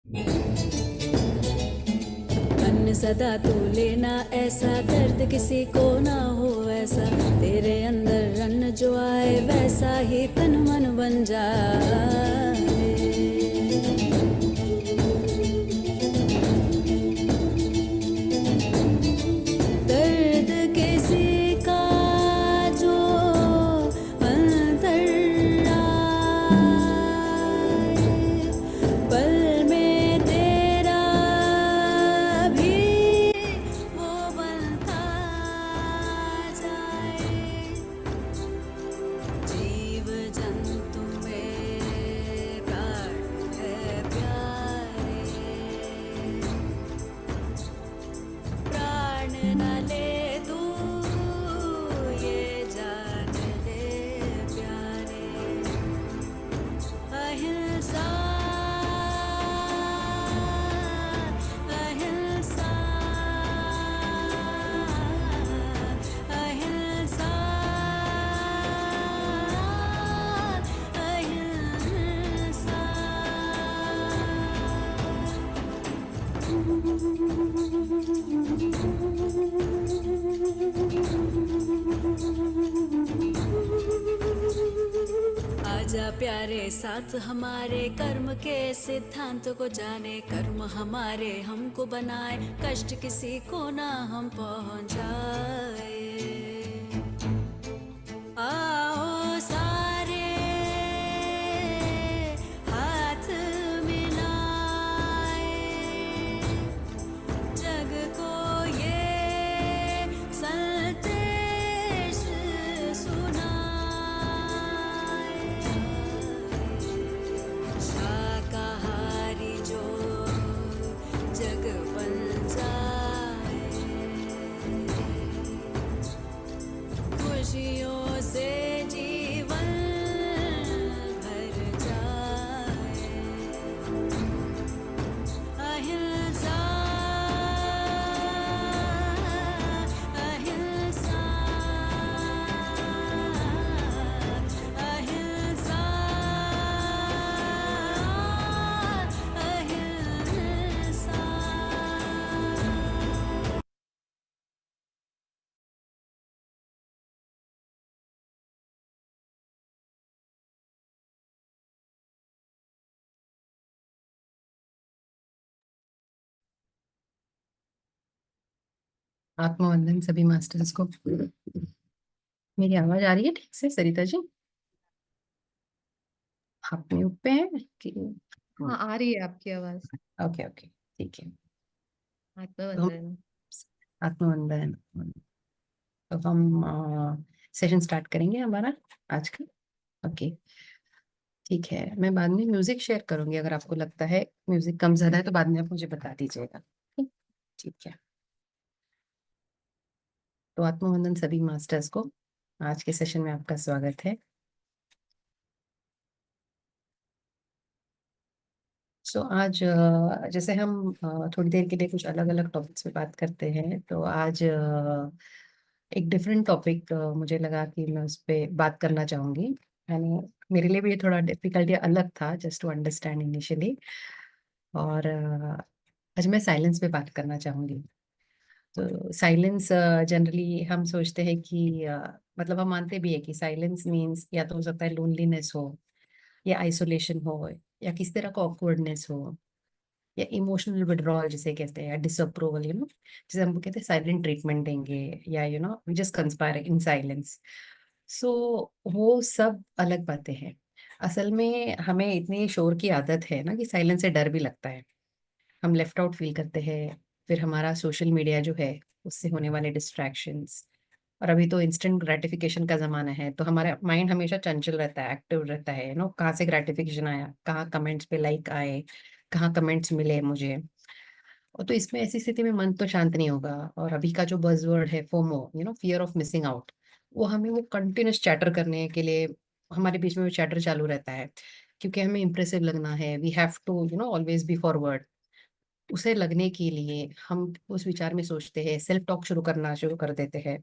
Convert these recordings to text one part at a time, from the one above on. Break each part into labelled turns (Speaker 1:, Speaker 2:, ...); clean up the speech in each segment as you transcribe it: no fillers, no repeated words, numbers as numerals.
Speaker 1: मन सदा तू लेना ऐसा, दर्द किसी को ना हो ऐसा, तेरे अंदर रन जो आए वैसा ही तन मन बन जाए। दर्द किसी का जो अंतर आए, पल में तेरा भी वो बनता जाए। जीव जंतु में प्राण है प्यारे, प्राण न ले तू ये जान ले प्यारे। अहिंसा अहिंसा अहिंसा आजा प्यारे साथ हमारे, कर्म के सिद्धांत को जाने, कर्म हमारे हमको बनाए, कष्ट किसी को ना हम पहुंचाए। आओ सारे हाथ मिलाए, जग को ये संदेश सुनाए। शाकाहारी जो जग बन जाए, खुशियों से जीवन भर जाए। अहिंसा अहिंसा अहिंसा अहिंसा।
Speaker 2: आत्मवंदन सभी मास्टर्स को। मेरी आवाज आ रही है ठीक से सरिता जी? आप म्यूट पे हैं कि?
Speaker 3: हाँ, आ रही है आपकी आवाज।
Speaker 2: ओके ओके, ठीक है। तो हम
Speaker 3: आत्मवंदन।
Speaker 2: आत्मवंदन, तो हम सेशन स्टार्ट करेंगे हमारा आज का। ओके, ठीक है। मैं बाद में म्यूजिक शेयर करूंगी, अगर आपको लगता है म्यूजिक कम ज्यादा है तो बाद में आप मुझे बता दीजिएगा। ठीक है। तो आत्मवंदन सभी मास्टर्स को, आज के सेशन में आपका स्वागत है। सो आज जैसे हम थोड़ी देर के लिए कुछ अलग अलग टॉपिक्स पे बात करते हैं, तो आज एक डिफरेंट टॉपिक मुझे लगा कि मैं उस पर बात करना चाहूँगी। यानी मेरे लिए भी ये थोड़ा डिफिकल्ट या अलग था, जस्ट टू अंडरस्टैंड इनिशियली। और आज मैं साइलेंस पे बात करना चाहूँगी। तो साइलेंस जनरली हम सोचते हैं कि मतलब हम मानते भी है कि साइलेंस मीन्स या तो हो सकता है लोनलीनेस हो, या आइसोलेशन हो, या किसी तरह का ऑकवर्डनेस हो, या इमोशनल विड्रॉल जिसे कहते हैं, या डिसअप्रूवल, जिसे हम कहते हैं साइलेंट ट्रीटमेंट देंगे, या we just conspire in silence. So वो सब अलग बातें हैं। असल में हमें इतनी शोर की आदत है ना कि साइलेंस से डर भी लगता है, हम लेफ्ट आउट फील करते हैं। फिर हमारा सोशल मीडिया जो है, उससे होने वाले डिस्ट्रैक्शंस, और अभी तो इंस्टेंट ग्रेटिफिकेशन का जमाना है, तो हमारा माइंड हमेशा चंचल रहता है, एक्टिव रहता है। कहाँ से ग्रेटिफिकेशन आया, कहाँ कमेंट्स पे लाइक आए, कहाँ कमेंट्स मिले मुझे। और तो इसमें ऐसी स्थिति में मन तो शांत नहीं होगा। और अभी का जो बज़वर्ड है FOMO, fear of missing out, वो हमें वो कंटिन्यूस चैटर करने के लिए, हमारे बीच में वो चैटर चालू रहता है, क्योंकि हमें इंप्रेसिव लगना है। We have to always be forward. उसे लगने के लिए हम उस विचार में सोचते हैं, सेल्फ टॉक शुरू करना शुरू कर देते हैं,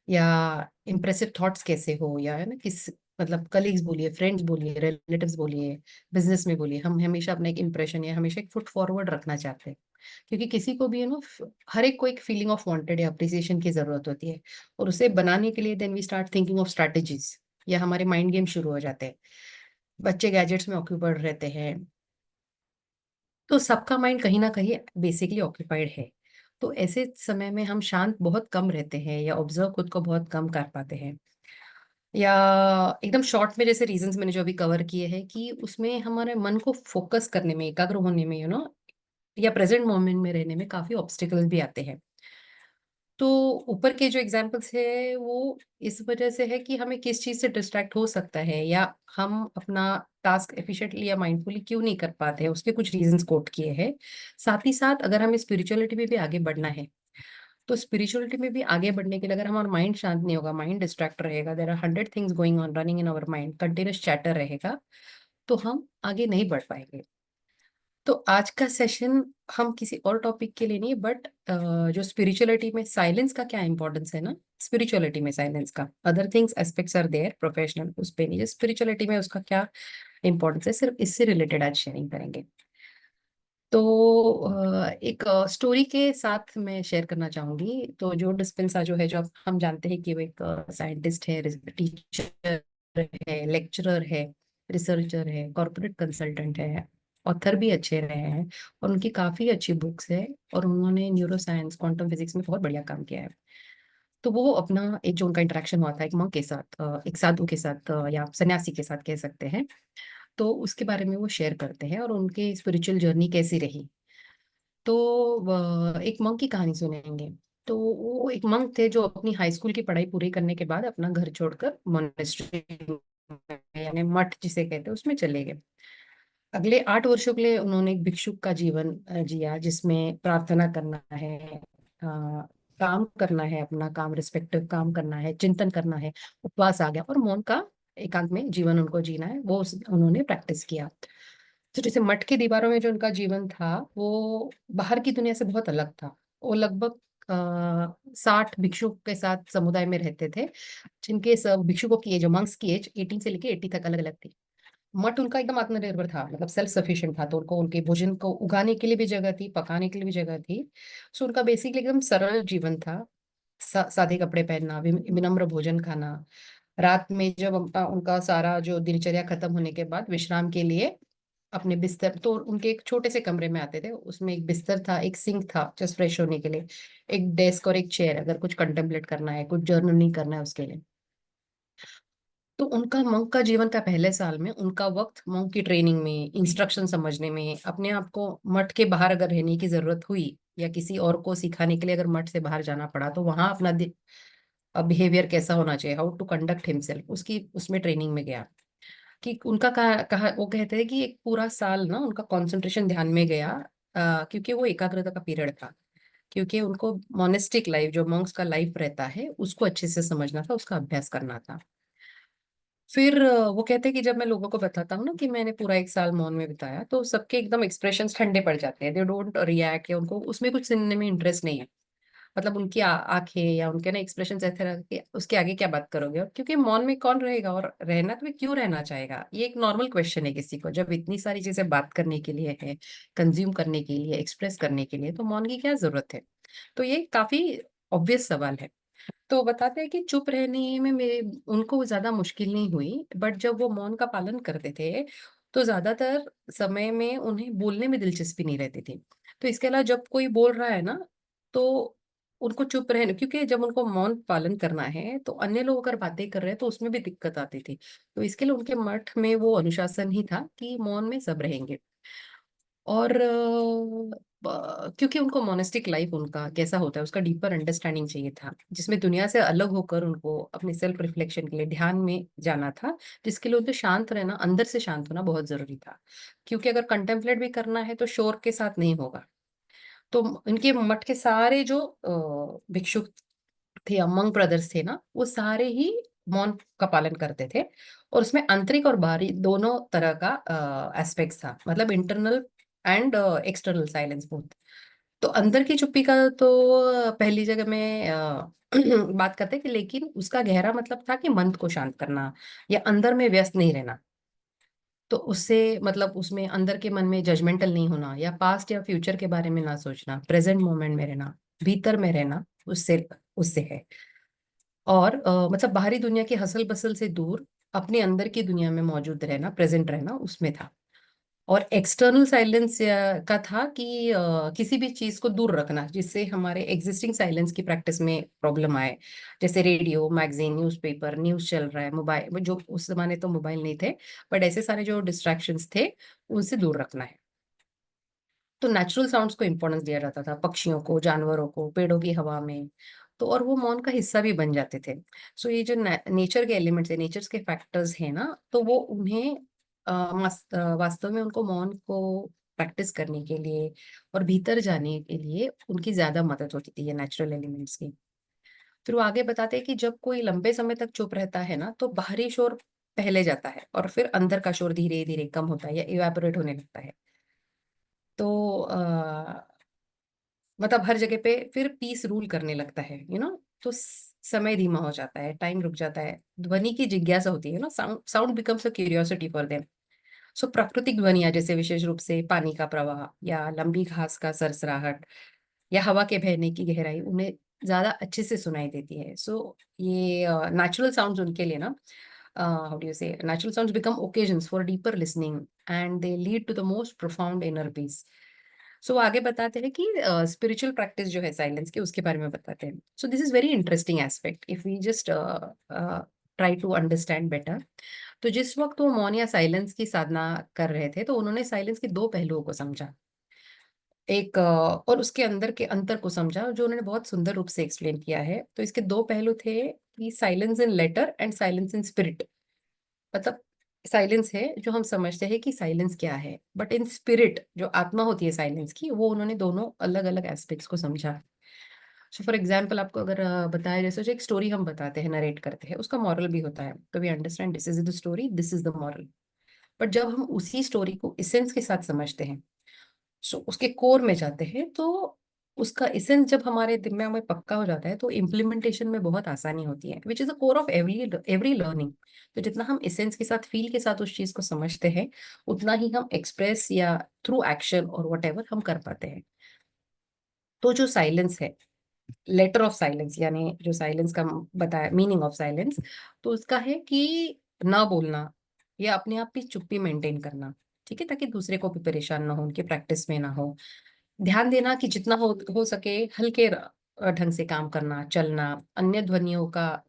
Speaker 2: या इम्प्रेसिव थॉट्स कैसे हो, या है ना मतलब कलीग्स बोलिए, फ्रेंड्स बोलिए, रिलेटिव्स बोलिए, बिजनेस में बोलिए, हम हमेशा अपना एक इम्प्रेशन या हमेशा एक फुट फॉरवर्ड रखना चाहते हैं, क्योंकि किसी को भी हर एक को एक फीलिंग ऑफ वांटेड या अप्रिसिएशन की जरूरत होती है, और उसे बनाने के लिए then we start thinking of strategies, या हमारे माइंड गेम शुरू हो जाते हैं। बच्चे गैजेट्स में ऑक्यूपाइड रहते हैं, तो सबका माइंड कहीं ना कहीं बेसिकली ऑक्यूपाइड है। तो ऐसे समय में हम शांत बहुत कम रहते हैं, या ऑब्जर्व खुद को बहुत कम कर पाते हैं, या एकदम शॉर्ट में जैसे रीजंस मैंने जो अभी कवर किए हैं कि उसमें हमारे मन को फोकस करने में, एकाग्र होने में, या प्रेजेंट मोमेंट में रहने में काफी ऑब्स्टिकल्स भी आते हैं। तो ऊपर के जो एग्जांपल्स है वो इस वजह से है कि हमें किस चीज से डिस्ट्रैक्ट हो सकता है, या हम अपना टास्क एफिशिएंटली या माइंडफुली क्यों नहीं कर पाते हैं, उसके कुछ रीजंस कोट किए हैं। साथ ही साथ अगर हमें स्पिरिचुअलिटी में भी आगे बढ़ना है, तो स्पिरिचुअलिटी में भी आगे बढ़ने के लिए अगर हमारा माइंड शांत नहीं होगा, माइंड डिस्ट्रैक्ट रहेगा, there are 100 things going on running in our mind, continuous chatter रहेगा, तो हम आगे नहीं बढ़ पाएंगे। तो आज का सेशन हम किसी और टॉपिक के लिए नहीं, बट जो स्पिरिचुअलिटी में साइलेंस का क्या इंपॉर्टेंस है ना, स्पिरिचुअलिटी में साइलेंस का, other things aspects are there professional, उस पे नहीं, जो स्पिरिचुअलिटी में उसका क्या इंपॉर्टेंस है, सिर्फ इससे रिलेटेड आज शेयरिंग करेंगे। तो एक स्टोरी के साथ मैं शेयर करना चाहूंगी। तो जो डिस्पेंसा जो है, जो हम जानते हैं कि वो एक साइंटिस्ट है, टीचर है, लेक्चरर है, रिसर्चर है, कॉर्पोरेट कंसल्टेंट है, ऑथर भी अच्छे रहे हैं, और उनकी काफी अच्छी बुक्स है, और उन्होंने न्यूरो साइंस, क्वांटम फिजिक्स में बहुत बढ़िया काम किया है। तो वो अपना एक जो उनका इंटरेक्शन हुआ था एक monk के साथ, एक साधु के साथ, या सन्यासी के साथ कह सकते हैं, तो उसके बारे में वो शेयर करते हैं और उनकी स्पिरिचुअल जर्नी कैसी रही। तो एक मंक की कहानी सुनेंगे। तो वो एक मंक थे जो अपनी हाई स्कूल की पढ़ाई पूरी करने के बाद अपना घर छोड़कर मोनेस्ट्री यानी मठ जिसे कहते हैं उसमें चले गए। अगले 8 वर्षों के लिए उन्होंने एक भिक्षुक का जीवन जिया, जिसमें प्रार्थना करना है, काम करना है, अपना काम रिस्पेक्टिव काम करना है, चिंतन करना है, उपवास आ गया, और मौन का एकांत में जीवन उनको जीना है, वो उन्होंने प्रैक्टिस किया। तो जैसे मठ की दीवारों में जो उनका जीवन था वो बाहर की दुनिया से बहुत अलग था। वो लगभग 60 भिक्षुक के साथ समुदाय में रहते थे, जिनके सब भिक्षुकों की एज, जो मंक्स की एज 18 से लेके 80 तक अलग अलग थी। मठ उनका एकदम आत्मनिर्भर था, मतलब सेल्फ सफिशिएंट था, तो उनको उनके भोजन को उगाने के लिए भी जगह थी, पकाने के लिए भी जगह थी। सो उनका बेसिकली एकदम सरल जीवन था। सादे कपड़े पहनना, विनम्र भोजन खाना, रात में जब उनका सारा जो दिनचर्या खत्म होने के बाद विश्राम के लिए अपने बिस्तर, तो उनके एक छोटे से कमरे में आते थे, उसमें एक बिस्तर था, एक सिंक था जस्ट फ्रेश होने के लिए, एक डेस्क और एक चेयर, अगर कुछ कंटेम्पलेट करना है, कुछ जर्नलिंग करना है उसके लिए। तो उनका मंक का जीवन का पहले साल में उनका वक्त मंक की ट्रेनिंग में, इंस्ट्रक्शन समझने में, अपने आप को मठ के बाहर अगर रहने की जरूरत हुई या किसी और को सिखाने के लिए अगर मठ से बाहर जाना पड़ा, तो वहां अपना बिहेवियर कैसा होना चाहिए, हाउ टू कंडक्ट हिमसेल्फ, उसकी उसमें ट्रेनिंग में गया। कि उनका कहा वो कहते हैं कि एक पूरा साल ना उनका कंसंट्रेशन ध्यान में गया, क्योंकि वो एकाग्रता का पीरियड था, क्योंकि उनको मोनेस्टिक लाइफ, जो मॉन्क्स का लाइफ रहता है, उसको अच्छे से समझना था, उसका अभ्यास करना था। फिर वो कहते हैं कि जब मैं लोगों को बताता हूँ ना कि मैंने पूरा एक साल मौन में बिताया, तो सबके एकदम एक्सप्रेशंस ठंडे पड़ जाते हैं, दे डोंट रिएक्ट, या उनको उसमें कुछ सुनने में इंटरेस्ट नहीं है। मतलब उनकी आंखें या उनके ना एक्सप्रेशन ऐसे रह कि उसके आगे क्या बात करोगे, और क्योंकि मौन में कौन रहेगा, और रहना तो क्यों रहना चाहेगा, ये एक नॉर्मल क्वेश्चन है किसी को, जब इतनी सारी चीजें बात करने के लिए है, कंज्यूम करने के लिए, एक्सप्रेस करने के लिए, तो मौन की क्या जरूरत है। तो ये काफी ऑब्वियस सवाल है। तो बताते हैं कि चुप रहने में मेरे उनको ज्यादा मुश्किल नहीं हुई, बट जब वो मौन का पालन करते थे, तो ज्यादातर समय में उन्हें बोलने में दिलचस्पी नहीं रहती थी। तो इसके अलावा जब कोई बोल रहा है ना, तो उनको चुप रहने, क्योंकि जब उनको मौन पालन करना है तो अन्य लोग अगर बातें कर रहे हैं तो उसमें भी दिक्कत आती थी। तो इसके लिए उनके मठ में वो अनुशासन ही था कि मौन में सब रहेंगे। और क्योंकि उनको मोनेस्टिक लाइफ उनका कैसा होता है उसका डीपर अंडरस्टैंडिंग चाहिए था, जिसमें दुनिया से अलग होकर उनको अपने सेल्फ रिफ्लेक्शन के लिए ध्यान में जाना था, जिसके लिए उनको शांत रहना, अंदर से शांत होना बहुत जरूरी था। क्योंकि अगर कंटेम्पलेट भी करना है तो शोर के साथ नहीं होगा। तो इनके मठ के सारे जो भिक्षुक थे, अमंग ब्रदर्स थे ना, वो सारे ही मौन का पालन करते थे, और उसमें आंतरिक और बाहरी दोनों तरह का एस्पेक्ट्स था, मतलब internal and external silence both. तो अंदर की चुप्पी का तो पहली जगह में बात करते हैं कि लेकिन उसका गहरा मतलब था कि मन को शांत करना या अंदर में व्यस्त नहीं रहना। तो उससे मतलब उसमें अंदर के मन में जजमेंटल नहीं होना या पास्ट या फ्यूचर के बारे में ना सोचना, प्रेजेंट मोमेंट में रहना, भीतर में रहना, उससे उससे है। और मतलब बाहरी दुनिया की हसल बसल से दूर अपने अंदर की दुनिया में मौजूद रहना, प्रेजेंट रहना, उसमें था। और एक्सटर्नल साइलेंस का था कि किसी भी चीज को दूर रखना जिससे हमारे एग्जिस्टिंग साइलेंस की प्रैक्टिस में प्रॉब्लम आए। जैसे रेडियो, मैगजीन, न्यूज़पेपर, न्यूज चल रहा है, मोबाइल, जो उस जमाने तो मोबाइल नहीं थे, बट ऐसे सारे जो डिस्ट्रैक्शंस थे उनसे दूर रखना है। तो नेचुरल साउंड्स को इम्पोर्टेंस दिया जाता था, पक्षियों को, जानवरों को, पेड़ों की हवा में। तो और वो मौन का हिस्सा भी बन जाते थे। सो ये जो नेचर के एलिमेंट्स है, नेचर के फैक्टर्स है ना, तो वो उन्हें वास्तव में उनको मौन को प्रैक्टिस करने के लिए और भीतर जाने के लिए उनकी ज्यादा मदद होती थी, ये नेचुरल एलिमेंट्स की। फिर वो आगे बताते हैं कि जब कोई लंबे समय तक चुप रहता है ना, तो बाहरी शोर पहले जाता है और फिर अंदर का शोर धीरे धीरे कम होता है या इवेपोरेट होने लगता है। तो मतलब हर जगह पे फिर पीस रूल करने लगता है, तो समय धीमा हो जाता है, टाइम रुक जाता है, ध्वनि की जिज्ञासा होती है ना, sound sound becomes a curiosity for them. So प्राकृतिक ध्वनियां जैसे विशेष रूप से पानी का प्रवाह या लंबी घास का सरसराहट या हवा के बहने की गहराई उन्हें ज्यादा अच्छे से सुनाई देती है। सो ये नेचुरल साउंड्स उनके लिए ना, how do you say, natural sounds become occasions for deeper listening and they lead to the most profound inner peace. So वो आगे बताते हैं कि स्पिरिचुअल प्रैक्टिस जो है साइलेंस की, उसके बारे में बताते हैं। So this is very interesting aspect if we just try to understand better. तो जिस वक्त वो मौन या साइलेंस की साधना कर रहे थे, तो उन्होंने साइलेंस के दो पहलुओं को समझा। एक और उसके अंदर के अंतर को समझा, जो उन्होंने बहुत सुंदर रूप से एक्सप्लेन किया है। तो इसके दो पहलू थे कि silence in letter and silence in spirit. मतलब साइलेंस है जो हम समझते हैं कि साइलेंस क्या है, बट इन स्पिरिट जो आत्मा होती है साइलेंस की, वो उन्होंने दोनों अलग अलग एस्पेक्ट्स को समझा। सो फॉर एग्जाम्पल आपको अगर बताया, जैसे जो एक स्टोरी हम बताते हैं, नरेट करते हैं, उसका मॉरल भी होता है, तो we understand this is the story, this is the moral. But जब हम उसी स्टोरी को इसेंस के साथ समझते हैं, सो उसके कोर में जाते हैं, तो उसका इसेंस जब हमारे दिमाग में पक्का हो जाता है, तो इम्प्लीमेंटेशन में बहुत आसानी होती है, which is the core of every every learning. तो जितना हम इसेंस के साथ, फील के साथ उस चीज को समझते हैं, उतना ही हम एक्सप्रेस या थ्रू एक्शन और वट हम कर पाते हैं। तो जो साइलेंस है, लेटर ऑफ साइलेंस, यानी जो साइलेंस का बताया मीनिंग ऑफ साइलेंस, तो उसका है कि ना बोलना या अपने आप की चुप्पी मेंटेन करना, ठीक है, ताकि दूसरे को भी परेशान ना हो, उनके प्रैक्टिस में ना हो। ध्यान देना कि जितना हो सके हल्के ढंग से काम करना, चलना, अन्य ध्वनियों का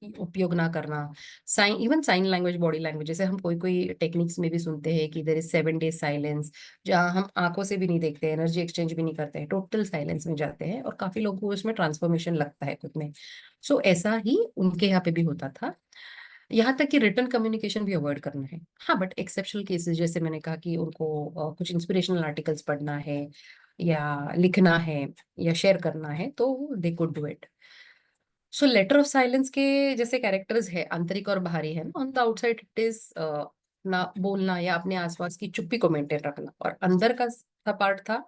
Speaker 2: उपयोग ना करना। Sign, even sign language, body language, जैसे हम कोई कोई टेक्निक्स में भी सुनते हैं कि देयर इज 7 days साइलेंस, जहाँ हम आंखों से भी नहीं देखते, एनर्जी एक्सचेंज भी नहीं करते हैं, टोटल साइलेंस में जाते हैं, और काफी लोगों को उसमें ट्रांसफॉर्मेशन लगता है खुद में। सो ऐसा ही उनके यहाँ पे भी होता था। यहाँ तक कि रिटर्न कम्युनिकेशन भी अवॉइड करना है। हाँ, बट एक्सेप्शनल केसेस, जैसे मैंने कहा कि उनको कुछ इंस्पिरेशनल आर्टिकल्स पढ़ना है या लिखना है या शेयर करना है, तो they could do it. So letter of silence के जैसे कैरेक्टर्स है, आंतरिक और बाहरी है। On the outside it is ना बोलना या अपने आसपास की चुप्पी को मेंटेन रखना, और अंदर का पार्ट था,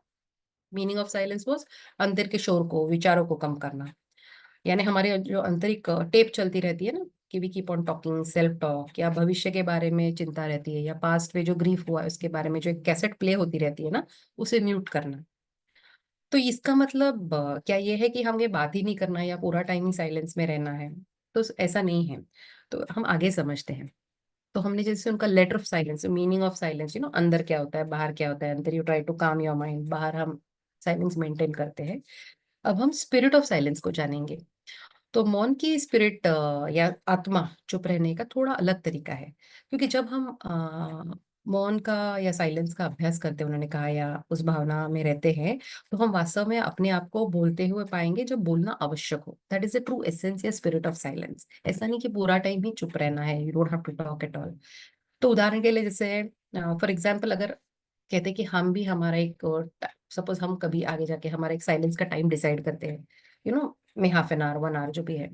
Speaker 2: मीनिंग ऑफ साइलेंस वाज अंदर के शोर को, विचारों को कम करना। यानी हमारे जो आंतरिक टेप चलती रहती है ना, कि we keep on talking, self talk, या भविष्य के बारे में चिंता रहती है, या पास्ट में जो ग्रीफ हुआ है उसके बारे में जो एक कैसेट प्ले होती रहती है ना, उसे म्यूट करना। तो इसका मतलब क्या ये है कि हमें बात ही नहीं करना या पूरा टाइम ही साइलेंस में रहना है? तो ऐसा नहीं है। तो हम आगे समझते हैं। तो हमने जैसे उनका letter of silence, meaning of silence, अंदर क्या होता है, बाहर क्या होता है, अंदर you try to calm your mind, बाहर हम साइलेंस मेंटेन करते हैं। अब हम स्पिरिट ऑफ साइलेंस को जानेंगे। तो मौन की स्पिरिट या आत्मा, चुप रहने का थोड़ा अलग तरीका है। क्योंकि जब हम मौन का या साइलेंस का अभ्यास करते हैं, उन्होंने कहा, या उस भावना में रहते हैं, तो हम वास्तव में अपने आप को बोलते हुए पाएंगे जब बोलना आवश्यक हो। That is the true essence या स्पिरिट ऑफ साइलेंस। ऐसा नहीं कि पूरा टाइम ही चुप रहना है, you don't have to talk at all. तो उदाहरण के लिए, जैसे फॉर एग्जाम्पल, अगर कहते हैं कि हम भी हमारा एक, सपोज हम कभी आगे जाके हमारा एक साइलेंस का टाइम डिसाइड करते हैं, में हाफ एन आवर, 1 hour जो भी है,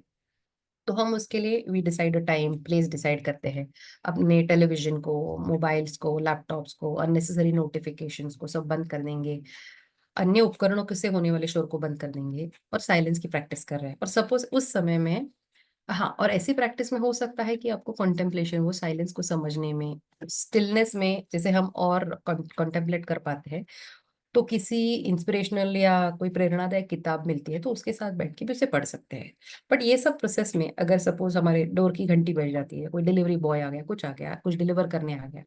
Speaker 2: तो हम उसके लिए we decide a time, place decide करते हैं। अपने टेलीविजन को, मोबाइल्स को, लैपटॉप्स को, अननेसेसरी नोटिफिकेशंस को सब बंद कर देंगे। अन्य उपकरणों से होने वाले शोर को बंद कर देंगे और साइलेंस की प्रैक्टिस कर रहे हैं। और सपोज उस समय में, हाँ, और ऐसी प्रैक्टिस में हो सकता है कि आपको कॉन्टेम्पलेशन, वो साइलेंस को समझने में, स्टिलनेस में जैसे हम और कॉन्टेम्पलेट कर पाते हैं, तो किसी इंस्पिरेशनल या कोई प्रेरणादायक किताब मिलती है तो उसके साथ बैठ के भी उसे पढ़ सकते हैं। बट ये सब प्रोसेस में अगर सपोज हमारे डोर की घंटी बज जाती है, कोई डिलीवरी बॉय आ गया, कुछ आ गया, कुछ डिलीवर करने आ गया,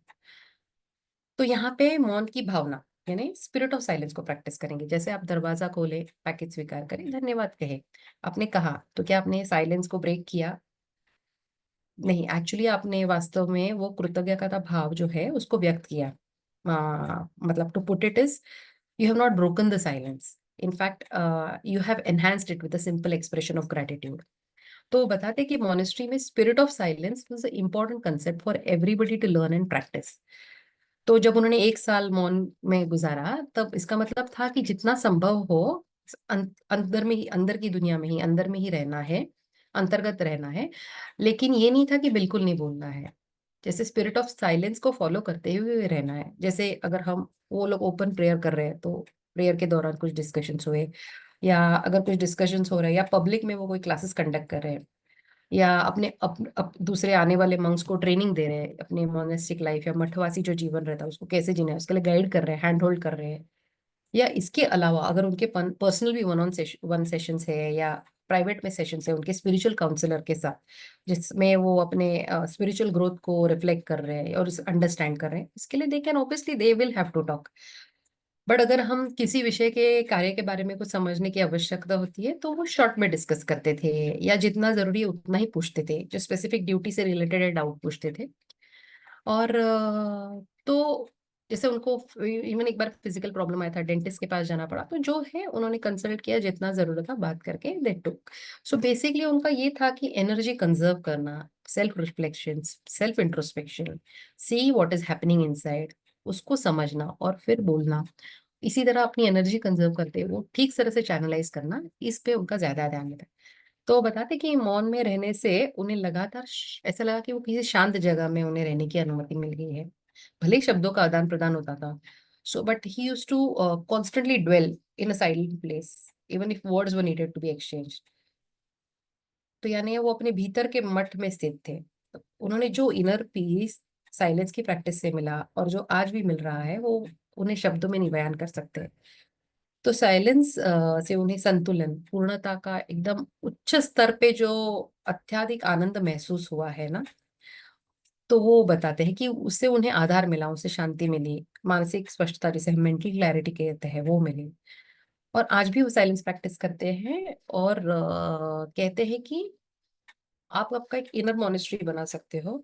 Speaker 2: तो यहाँ पे मौन की भावना यानी स्पिरिट ऑफ साइलेंस को प्रैक्टिस करेंगे। जैसे आप दरवाजा खोले, पैकेज स्वीकार करें, धन्यवाद कहे, आपने कहा, तो क्या आपने साइलेंस को ब्रेक किया? नहीं, एक्चुअली आपने वास्तव में वो कृतज्ञता का भाव जो है उसको व्यक्त किया। मतलब to put it is, you have not broken the silence. In fact, you have enhanced it with a simple expression of gratitude. तो बताते कि मॉनेस्ट्री में spirit of silence was a important concept for everybody to learn and practice. तो जब उन्होंने 1 साल मौन में गुजारा, तब इसका मतलब था कि जितना संभव हो अंदर में ही, अंदर की दुनिया में ही, अंदर में ही रहना है, अंतर्गत रहना है। लेकिन ये नहीं था कि बिल्कुल नहीं बोलना है। जैसे स्पिरिट ऑफ साइलेंस को फॉलो करते हुए रहना है। जैसे अगर हम, वो लोग ओपन प्रेयर कर रहे हैं तो प्रेयर के दौरान कुछ डिस्कशंस हुए, या अगर कुछ डिस्कशंस हो रहे हैं, या पब्लिक में वो कोई क्लासेस कंडक्ट कर रहे हैं, या दूसरे आने वाले मंक्स को ट्रेनिंग दे रहे हैं, अपने मोनेस्टिक लाइफ या मठवासी जो जीवन रहता है उसको कैसे जीना है उसके लिए गाइड कर रहे हैं, हैंड होल्ड कर रहे हैं। या इसके अलावा अगर उनके पर्सनल भी वन सेशंस है, या प्राइवेट में सेशंस है उनके स्पिरिचुअल काउंसलर के साथ, जिसमें वो अपने स्पिरिचुअल ग्रोथ को रिफ्लेक्ट कर रहे हैं और अंडरस्टैंड कर रहे हैं, इसके लिए they can obviously they will have to talk. But अगर हम किसी विषय के कार्य के बारे में कुछ समझने की आवश्यकता होती है तो वो शॉर्ट में डिस्कस करते थे, या जितना जरूरी है उतना ही पूछते थे, जो स्पेसिफिक ड्यूटी से रिलेटेड डाउट पूछते थे। और तो जैसे उनको इवन एक बार फिजिकल प्रॉब्लम आया था, डेंटिस्ट के पास जाना पड़ा, तो जो है उन्होंने कंसल्ट किया, जितना जरूरत था बात करके दे टुक। सो बेसिकली उनका ये था कि एनर्जी कंजर्व करना, self reflection, self introspection, see what is happening inside, उसको समझना और फिर बोलना। इसी तरह अपनी एनर्जी कंजर्व करते हुए वो ठीक तरह से चैनलाइज करना, इस पे उनका ज्यादा ध्यान देता है। तो बताते कि मौन में रहने से उन्हें लगातार ऐसा लगा कि वो किसी शांत जगह में उन्हें रहने की अनुमति मिल गई है। भले ही शब्दों का आदान प्रदान होता था, so but he used to constantly dwell in a silent place even if words were needed to be exchange. तो यानी वो अपने भीतर के मठ में स्थित थे। तो उन्होंने जो इनर पीस साइलेंस की प्रैक्टिस से मिला और जो आज भी मिल रहा है, वो उन्हें शब्दों में नहीं बयान कर सकते। तो साइलेंस से उन्हें संतुलन, पूर्णता का एकदम उच्च स्तर पे जो अत्यधिक आनंद महसूस हुआ है ना, तो वो बताते हैं कि उससे उन्हें आधार मिला, उससे शांति मिली, मानसिक स्पष्टता जिसे हम मेंटल क्लैरिटी कहते हैं वो मिली। और आज भी वो साइलेंस प्रैक्टिस करते हैं और कहते हैं कि आप आपका एक इनर मॉनेस्ट्री बना सकते हो।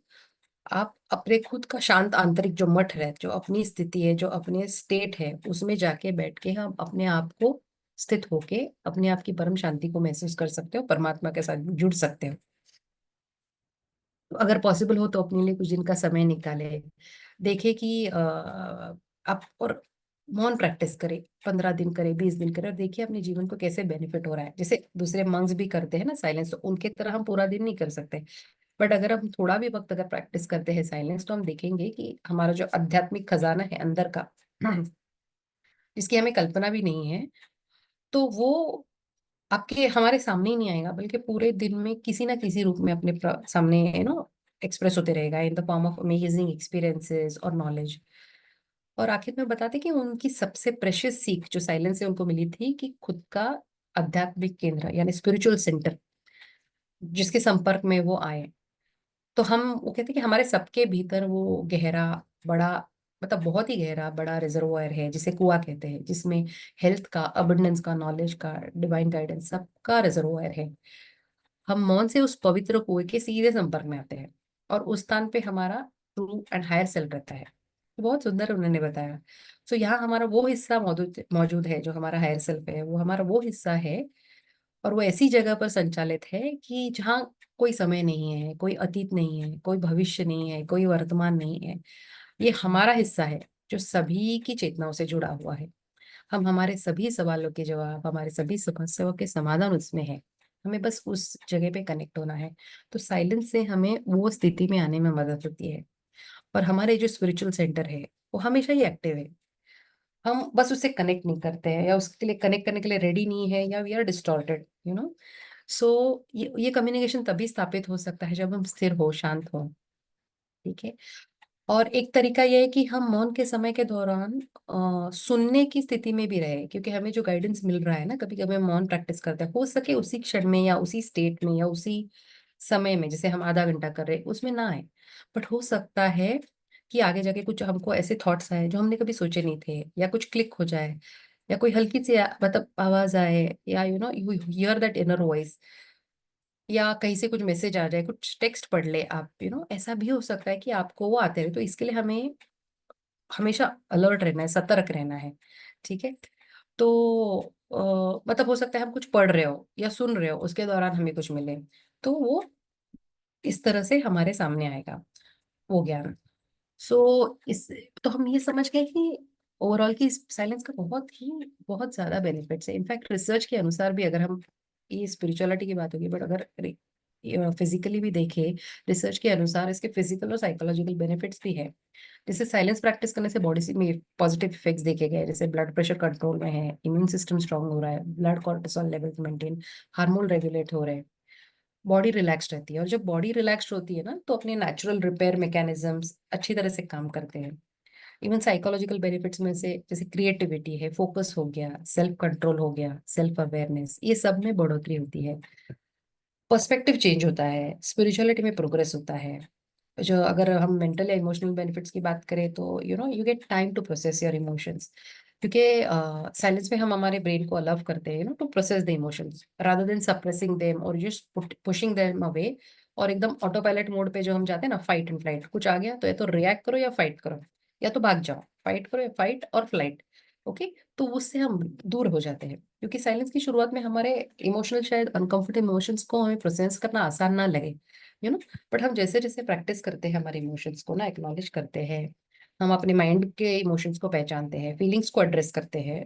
Speaker 2: आप अपने खुद का शांत आंतरिक जो मठ है, जो अपनी स्थिति है, जो अपने स्टेट है, उसमें जाके बैठ के हम अपने आप को स्थित होके अपने आप की परम शांति को महसूस कर सकते हो, परमात्मा के साथ जुड़ सकते हो। तो अगर पॉसिबल हो तो अपने लिए कुछ दिन का समय निकाले, देखे कि आप और मौन प्रैक्टिस करें, 15 दिन करें, 20 दिन करें, और देखिए अपने जीवन को कैसे बेनिफिट हो रहा है। जैसे दूसरे मंक्स भी करते हैं ना साइलेंस, तो उनके तरह हम पूरा दिन नहीं कर सकते, बट अगर हम थोड़ा भी वक्त अगर प्रैक्टिस करते हैं साइलेंस, तो हम देखेंगे कि हमारा जो आध्यात्मिक खजाना है अंदर का, जिसकी हमें कल्पना भी नहीं है, तो वो आपके हमारे सामने ही नहीं आएगा, बल्कि पूरे दिन में किसी ना किसी रूप में अपने सामने एक्सप्रेस होते रहेगा in the form of amazing experiences और नॉलेज। और आखिर में बताते कि उनकी सबसे प्रेशियस सीख जो साइलेंस से उनको मिली थी, कि खुद का आध्यात्मिक केंद्र यानी स्पिरिचुअल सेंटर जिसके संपर्क में वो आए। तो हम, वो कहते हैं कि हमारे सबके भीतर वो गहरा, बड़ा, मतलब बहुत ही गहरा बड़ा रिजर्वायर है, जिसे कुआं कहते हैं, जिसमें हेल्थ का, अबंडेंस का, नॉलेज का, डिवाइन गाइडेंस सबका रिजर्वायर है। हम मौन से उस पवित्र कुएं के सीधे संपर्क में आते हैं, और उस स्थान पे हमारा ट्रू एंड हायर सेल्फ रहता है। तो बहुत सुंदर उन्होंने बताया। तो यहाँ हमारा वो हिस्सा मौजूद मौजूद है, जो हमारा हायर सेल्फ है, वो हमारा वो हिस्सा है। और वो ऐसी जगह पर संचालित है कि जहाँ कोई समय नहीं है, कोई अतीत नहीं है, कोई भविष्य नहीं है, कोई वर्तमान नहीं है। ये हमारा हिस्सा है जो सभी की चेतनाओं से जुड़ा हुआ है। हम हमारे सभी सवालों के जवाब, हमारे सभी समस्याओं के समाधान उसमें है। हमें बस उस जगह पे कनेक्ट होना है। तो साइलेंस से हमें वो स्थिति में आने में मदद होती है। और हमारे जो स्पिरिचुअल सेंटर है वो हमेशा ही एक्टिव है। हम बस उससे कनेक्ट नहीं करते हैं या उसके लिए कनेक्ट करने के लिए रेडी नहीं है या we are distorted, you know. So ये कम्युनिकेशन तभी स्थापित हो सकता है जब हम स्थिर हो, शांत हो। ठीक है। और एक तरीका यह है कि हम मौन के समय के दौरान सुनने की स्थिति में भी रहे, क्योंकि हमें जो गाइडेंस मिल रहा है ना, कभी कभी हम मौन प्रैक्टिस करते हैं, हो सके उसी क्षण में या उसी स्टेट में या उसी समय में, जैसे हम आधा घंटा कर रहे हैं उसमें ना आए, बट हो सकता है कि आगे जाके कुछ हमको ऐसे थॉट्स आए जो हमने कभी सोचे नहीं थे, या कुछ क्लिक हो जाए, या कोई हल्की सी मतलब आवाज आए, या you here that inner voice, या कहीं से कुछ मैसेज आ जाए, कुछ टेक्स्ट पढ़ ले आप, ऐसा भी हो सकता है कि आपको वो आते रहे। तो इसके लिए हमें हमेशा अलर्ट रहना है, सतर्क रहना है। ठीक है। तो मतलब हो सकता है हम कुछ पढ़ रहे हो या सुन रहे हो, उसके दौरान हमें कुछ मिले, तो वो इस तरह से हमारे सामने आएगा वो ज्ञान। सो इस तो हम ये समझ गए कि ओवरऑल की साइलेंस का बहुत ज्यादा बेनिफिट्स है। इनफैक्ट रिसर्च के अनुसार भी, अगर हम, ये स्पिरिचुअलिटी की बात होगी, बट अगर फिजिकली भी देखें, रिसर्च के अनुसार इसके फिजिकल और साइकोलॉजिकल बेनिफिट्स भी है। जैसे साइलेंस प्रैक्टिस करने से बॉडी से में पॉजिटिव इफेक्ट्स देखे गए, जैसे ब्लड प्रेशर कंट्रोल में है, इम्यून सिस्टम स्ट्रांग हो रहा है, blood cortisol levels maintain, hormone regulate हो रहे हैं, बॉडी रिलैक्स्ड रहती है। और जब बॉडी रिलैक्स्ड होती है ना, तो अपने नेचुरल रिपेयर मैकेनिज्म्स अच्छी तरह से काम करते हैं। इवन साइकोलॉजिकल बेनिफिट्स में से जैसे क्रिएटिविटी है, फोकस हो गया, सेल्फ कंट्रोल हो गया, सेल्फ अवेयरनेस, ये सब में बढ़ोतरी होती है। पर्सपेक्टिव चेंज होता है, स्पिरिचुअलिटी में प्रोग्रेस होता है। जो अगर हम मेंटल या इमोशनल बेनिफिट्स की बात करें, तो you get time to process your emotions, क्योंकि साइलेंस में हम हमारे ब्रेन को अलाउ करते हैं to process the emotions rather than suppressing them और जस्ट पुशिंग देम अवे। और एकदम ऑटो पायलट मोड पे जो हम जाते हैं ना, फाइट एंड फ्लाइट, कुछ आ गया तो या तो रिएक्ट करो या फाइट करो, या तो भाग जाओ, फाइट करो या फाइट और फ्लाइट। ओके। तो उससे हम दूर हो जाते हैं, क्योंकि साइलेंस की शुरुआत में हमारे इमोशनल, शायद अनकंफर्टेबल इमोशंस को हमें प्रोसेस करना आसान ना लगे, यू नो। बट हम जैसे जैसे प्रैक्टिस करते हैं, हमारे इमोशंस को ना एक्नॉलेज करते हैं, हम अपने माइंड के इमोशंस को पहचानते हैं, फीलिंग्स को एड्रेस करते हैं,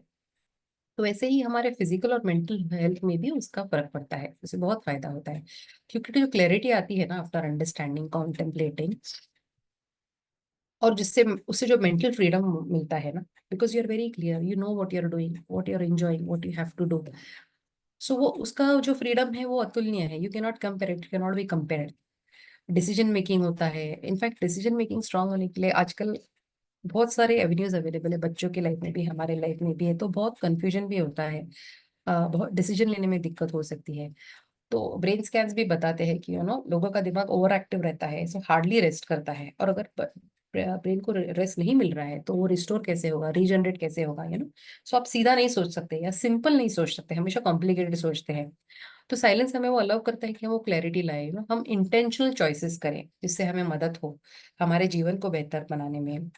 Speaker 2: तो वैसे ही हमारे फिजिकल और मेंटल हेल्थ में भी उसका फर्क पड़ता है, उससे बहुत फायदा होता है। क्योंकि जो क्लैरिटी आती है ना आफ्टर अंडरस्टैंडिंग, कॉन्टेम्पलेटिंग, और जिससे उससे जो मेंटल फ्रीडम मिलता है ना, because you are very clear, you know what you are doing, what you are enjoying, what you have to do. So वो उसका जो फ्रीडम है वो अतुलनीय है, you can not compare it, can not be compared. Decision making होता है, in fact decision making strong होने के लिए आजकल बहुत सारे एवेन्यूज अवेलेबल है, बच्चों की लाइफ में भी, हमारे लाइफ में भी है, तो बहुत कंफ्यूजन भी होता है, बहुत डिसीजन लेने में दिक्कत हो सकती है। तो ब्रेन स्कैन्स भी बताते हैं कि लोगों का दिमाग ओवर एक्टिव रहता है, सो हार्डली रेस्ट करता है, और अगर ब्रेन को रेस्ट नहीं मिल रहा है तो वो रिस्टोर कैसे होगा, रीजनरेट कैसे होगा, सो आप सीधा नहीं सोच सकते या सिंपल नहीं सोच सकते, हमेशा कॉम्प्लिकेटेड सोचते हैं। तो साइलेंस हमें वो अलाउ करता है कि हम वो क्लैरिटी लाए, हम इंटेंशनल चॉइसेस करें जिससे हमें मदद हो हमारे जीवन को बेहतर बनाने में।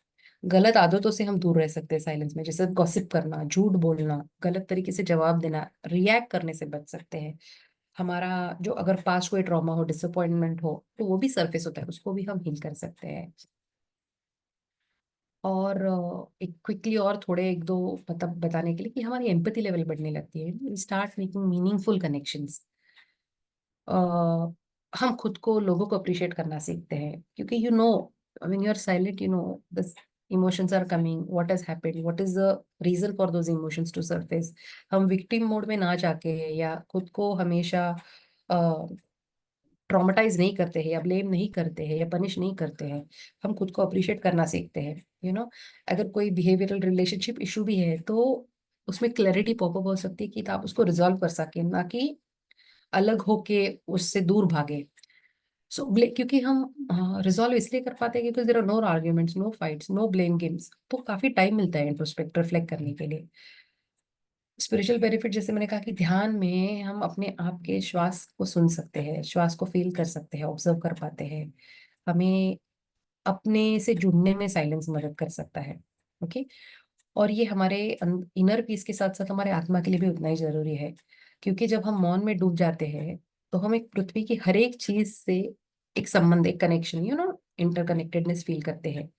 Speaker 2: गलत आदतों से हम दूर रह सकते हैं साइलेंस में, जैसे गॉसिप करना, झूठ बोलना, गलत तरीके से जवाब देना, रिएक्ट करने से बच सकते हैं। हमारा जो अगर पास्ट कोई ट्रॉमा हो, डिसअपॉइंटमेंट हो, तो वो भी सरफेस होता है, उसको भी हम हील कर सकते हैं। और एक क्विकली और थोड़े एक दो मतलब बताने के लिए कि हमारी एम्पैथी लेवल बढ़ने लगती है, we start making meaningful connections. हम खुद को, लोगों को अप्रिशिएट करना सीखते हैं, क्योंकि when you are silent, the emotions are coming, what has happened, what is the reason for those emotions to surface. हम विक्टिम मोड में ना जाके, या खुद को हमेशा ट्रॉमेटाइज नहीं करते हैं, या ब्लेम नहीं करते हैं, या पनिश नहीं करते हैं, हम खुद को अप्रिशिएट करना सीखते हैं। अगर कोई बिहेवियरल रिलेशनशिप इशू भी है, तो उसमें क्लैरिटी पॉपअप हो सकती है कि आप उसको रिजॉल्व कर सकें, ना कि अलग होके उससे दूर भागे। क्योंकि हम रिजॉल्व इसलिए कर पाते हैं क्योंकि there are no arguments, no fights, no blame games, तो काफी टाइम मिलता है इंट्रोस्पेक्ट, रिफ्लेक्ट करने के लिए। स्पिरिचुअल बेनिफिट, जैसे मैंने कहा कि ध्यान में हम अपने आप के श्वास को सुन सकते हैं, श्वास को फील कर सकते हैं, ऑब्जर्व कर पाते हैं। हमें अपने से जुड़ने में साइलेंस मदद कर सकता है। ओके। और ये हमारे इनर पीस के साथ साथ हमारे आत्मा के लिए भी उतना ही जरूरी है, क्योंकि जब हम मौन में डूब जाते हैं, तो हम एक पृथ्वी की हर एक चीज से एक संबंध, एक कनेक्शन, इंटरकनेक्टेडनेस फील करते हैं।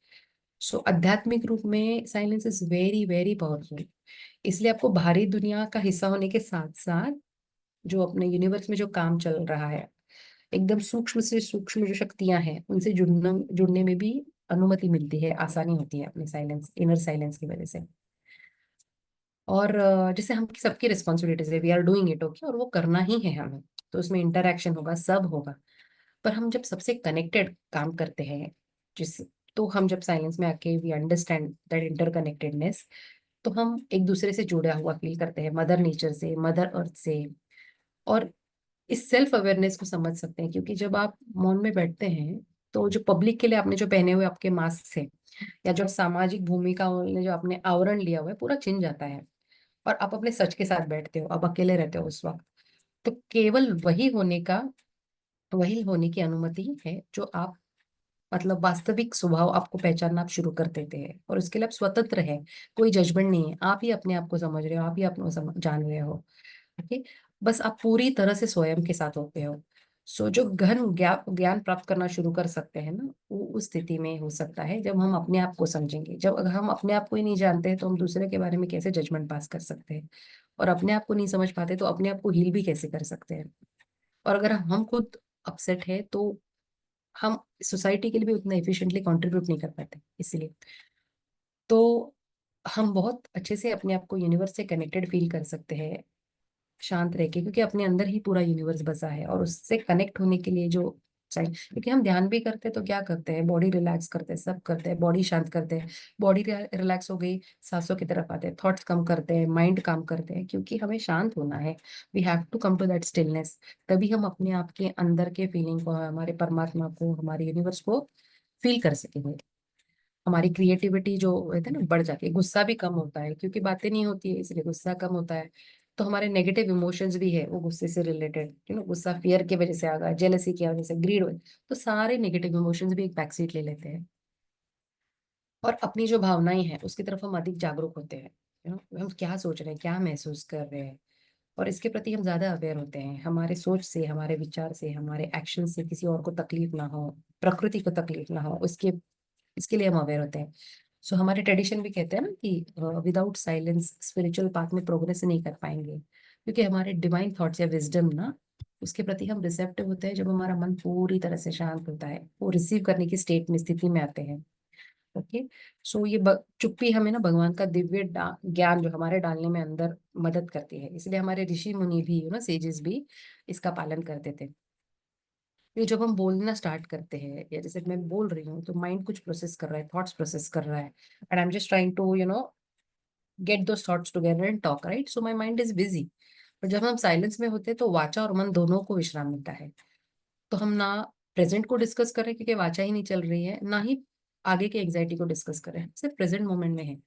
Speaker 2: सो आध्यात्मिक रूप में silence is very very powerful. इसलिए आपको बाहरी दुनिया का हिस्सा होने के साथ साथ जो अपने यूनिवर्स में जो काम चल रहा है, एकदम सूक्ष्म से सूक्ष्म जो शक्तियां हैं, उनसे जुड़ने में भी अनुमति मिलती है, आसानी होती है अपने साइलेंस, इनर साइलेंस की वजह से। और जैसे हम सबकी रिस्पॉन्सिबिलिटीज है, we are doing it, okay, और वो करना ही है हमें, तो उसमें इंटरेक्शन होगा, सब होगा। पर हम जब सबसे कनेक्टेड काम करते हैं, जिस तो हम जब साइलेंस में आके वी अंडरस्टैंड दैट इंटरकनेक्टेडनेस, तो हम एक दूसरे से जुड़ा हुआ फील करते हैं, मदर नेचर से, मदर अर्थ से। और इस सेल्फ अवेयरनेस को समझ सकते हैं, क्योंकि जब आप मौन में बैठते हैं, तो जो पब्लिक के लिए आपने जो पहने हुए आपके मास्क है, या जो सामाजिक भूमिका ने जो आपने आवरण लिया हुआ है, पूरा छिन जाता है। और आप अपने सच के साथ बैठते हो, आप अकेले रहते हो उस वक्त। तो केवल वही होने की अनुमति है जो आप, मतलब वास्तविक स्वभाव आपको पहचानना आप शुरू कर देते हैं, और उसके लिए आप स्वतंत्र है। कोई जजमेंट नहीं है, आप ही अपने आप को समझ रहे हो, आप ही अपने को जान रहे हो। ओके, बस आप पूरी तरह से स्वयं के साथ होते हो। सो जो गहन ज्ञान प्राप्त करना शुरू कर सकते हैं ना, वो उस स्थिति में हो सकता है जब हम अपने आप को समझेंगे। जब अगर हम अपने आप को ही नहीं जानते हैं, तो हम दूसरे के बारे में कैसे जजमेंट पास कर सकते हैं? और अपने आप को नहीं समझ पाते, तो अपने आप को हील भी कैसे कर सकते हैं? और अगर हम खुद अपसेट है, तो हम सोसाइटी के लिए भी उतना एफिशिएंटली कंट्रीब्यूट नहीं कर पाते। इसलिए तो हम बहुत अच्छे से अपने आप को यूनिवर्स से कनेक्टेड फील कर सकते हैं, शांत रह के, क्योंकि अपने अंदर ही पूरा यूनिवर्स बसा है। और उससे कनेक्ट होने के लिए जो चाहिए, क्योंकि हम ध्यान भी करते हैं तो क्या करते हैं, बॉडी रिलैक्स करते हैं, सब करते हैं, बॉडी शांत करते हैं। बॉडी रिलैक्स हो गई, सांसों की तरफ आते हैं, थॉट्स कम करते हैं, माइंड काम करते हैं, क्योंकि हमें शांत होना है। We have to come to that stillness. तभी हम अपने आप के अंदर के फीलिंग को, हमारे परमात्मा को, हमारे यूनिवर्स को फील कर सकेंगे। हमारी क्रिएटिविटी जो कहते हैं ना बढ़ जाती है, गुस्सा भी कम होता है, क्योंकि बातें नहीं होती है इसलिए गुस्सा कम होता है। तो हमारे नेगेटिव इमोशंस भी है वो गुस्से से रिलेटेड, गुस्सा फियर की वजह से आ गया, जेलसी की वजह से, ग्रीड, तो सारे नेगेटिव इमोशंस भी एक बैक सीट ले लेते हैं। और अपनी जो भावनाएं हैं उसकी तरफ हम अधिक जागरूक होते हैं। हम क्या सोच रहे हैं, क्या महसूस कर रहे हैं, और इसके प्रति हम ज्यादा अवेयर होते हैं। हमारे सोच से, हमारे विचार से, हमारे एक्शन से किसी और को तकलीफ ना हो, प्रकृति को तकलीफ ना हो, उसके इसके लिए हम अवेयर होते हैं। सो हमारे ट्रेडिशन भी कहते हैं ना कि विदाउट साइलेंस स्पिरिचुअल पाथ में प्रोग्रेस नहीं कर पाएंगे, क्योंकि हमारे डिवाइन थॉट्स या विजडम ना, उसके प्रति हम रिसेप्टिव होते हैं जब हमारा मन पूरी तरह से शांत होता है, वो रिसीव करने की स्थिति में आते हैं। ओके, सो ये चुप्पी हमें ना भगवान का दिव्य ज्ञान जो हमारे डालने में अंदर मदद करती है। इसलिए हमारे ऋषि मुनि भी, सेजेस भी इसका पालन करते थे। ये जब हम बोलना स्टार्ट करते हैं, या जैसे मैं बोल रही हूँ, तो माइंड कुछ प्रोसेस कर रहा है, थॉट्स प्रोसेस कर रहा है, and I am just trying to get those thoughts together and talk, right? So my mind is busy. पर जब हम साइलेंस में होते हैं, तो वाचा और मन दोनों को विश्राम मिलता है। तो हम ना प्रेजेंट को डिस्कस कर रहे हैं, क्योंकि वाचा ही नहीं चल रही है, ना ही आगे के एग्जाइटी को डिस्कस कर रहे हैं, सिर्फ प्रेजेंट मोमेंट में है।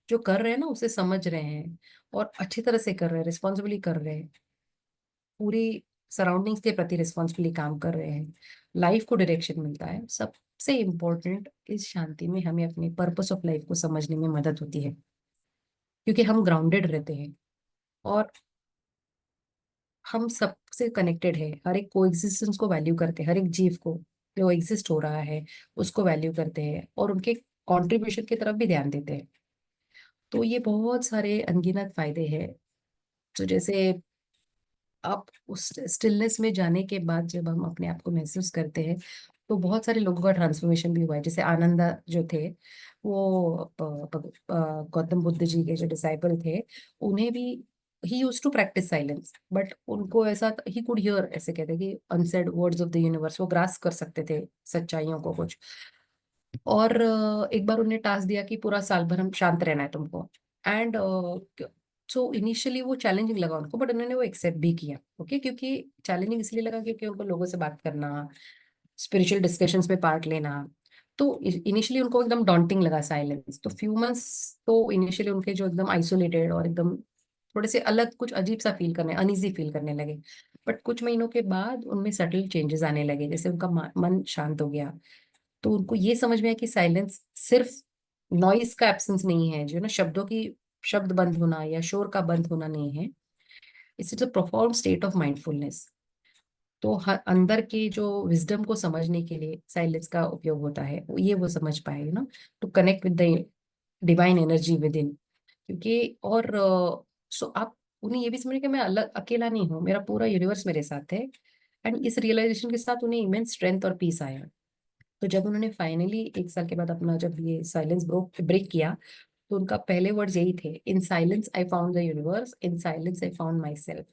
Speaker 2: जो कर रहे हैं ना उसे समझ रहे हैं, और अच्छी तरह से कर रहे हैं, रिस्पॉन्सिबली कर रहे हैं, पूरी सराउंडिंग्स के प्रति रिस्पॉन्सिबली काम कर रहे हैं। लाइफ को डायरेक्शन मिलता है। सबसे इम्पोर्टेंट, इस शांति में हमें अपने पर्पस ऑफ लाइफ को समझने में मदद होती है, क्योंकि हम ग्राउंडेड रहते हैं, और हम सबसे कनेक्टेड है। हर एक को एग्जिस्टेंस को वैल्यू करते हैं, हर एक जीव को जो एग्जिस्ट हो रहा है उसको वैल्यू करते हैं, और उनके कॉन्ट्रीब्यूशन की तरफ भी ध्यान देते हैं। तो ये बहुत सारे अनगिनत फायदे हैं। तो जैसे आप उस स्टिलनेस में जाने के बाद जब हम अपने आप को महसूस करते हैं, तो बहुत सारे लोगों का ट्रांसफॉर्मेशन भी हुआ है। जैसे आनंदा जो थे, वो गौतम बुद्ध जी के जो डिसाइपल थे, उन्हें भी ही use to practice silence, but उनको ऐसा, ही कुड हियर, ऐसे कहते हैं कि unsaid words of the universe, वो ग्रास कर सकते थे सच्चाइयों को कुछ। और एक बार उन्हें टास्क दिया कि पूरा साल भर हम शांत रहना है तुमको। एंड सो इनिशियली वो चैलेंजिंग लगा उनको, बट उन्होंने वो एक्सेप्ट भी किया। ओके, क्योंकि चैलेंजिंग इसलिए लगा क्योंकि उनको लोगों से बात करना, स्पिरिचुअल डिस्कशंस में पार्ट लेना, तो इनिशियली उनको एकदम डॉन्टिंग लगा साइलेंस। तो फ्यू मंथ्स तो इनिशियली उनके जो एकदम आइसोलेटेड और एकदम थोड़े से अलग, कुछ अजीब सा फील करने, अनईजी फील करने लगे। बट कुछ महीनों के बाद उनमें सटल चेंजेस आने लगे, जैसे उनका मन शांत हो गया। तो उनको ये समझ में आया कि साइलेंस सिर्फ नॉइस का एब्सेंस नहीं है, जो ना शब्दों की शब्द बंद होना या शोर का बंद होना नहीं है। It's a profound state of mindfulness. तो हर अंदर के जो विजडम को समझने के लिए साइलेंस का उपयोग होता है, ये वो समझ पाए to connect with the divine energy within. क्योंकि और सो आप उन्हें ये भी समझे कि मैं अलग अकेला नहीं हूँ, मेरा पूरा यूनिवर्स मेरे साथ है। एंड इस रियलाइजेशन के साथ उन्हें इमेंस स्ट्रेंथ और पीस आया। तो जब उन्होंने फाइनली 1 साल के बाद अपना जब ये साइलेंस ब्रेक किया, तो उनका पहले वर्ड्स यही थे, in silence I found the universe, in silence I found my self.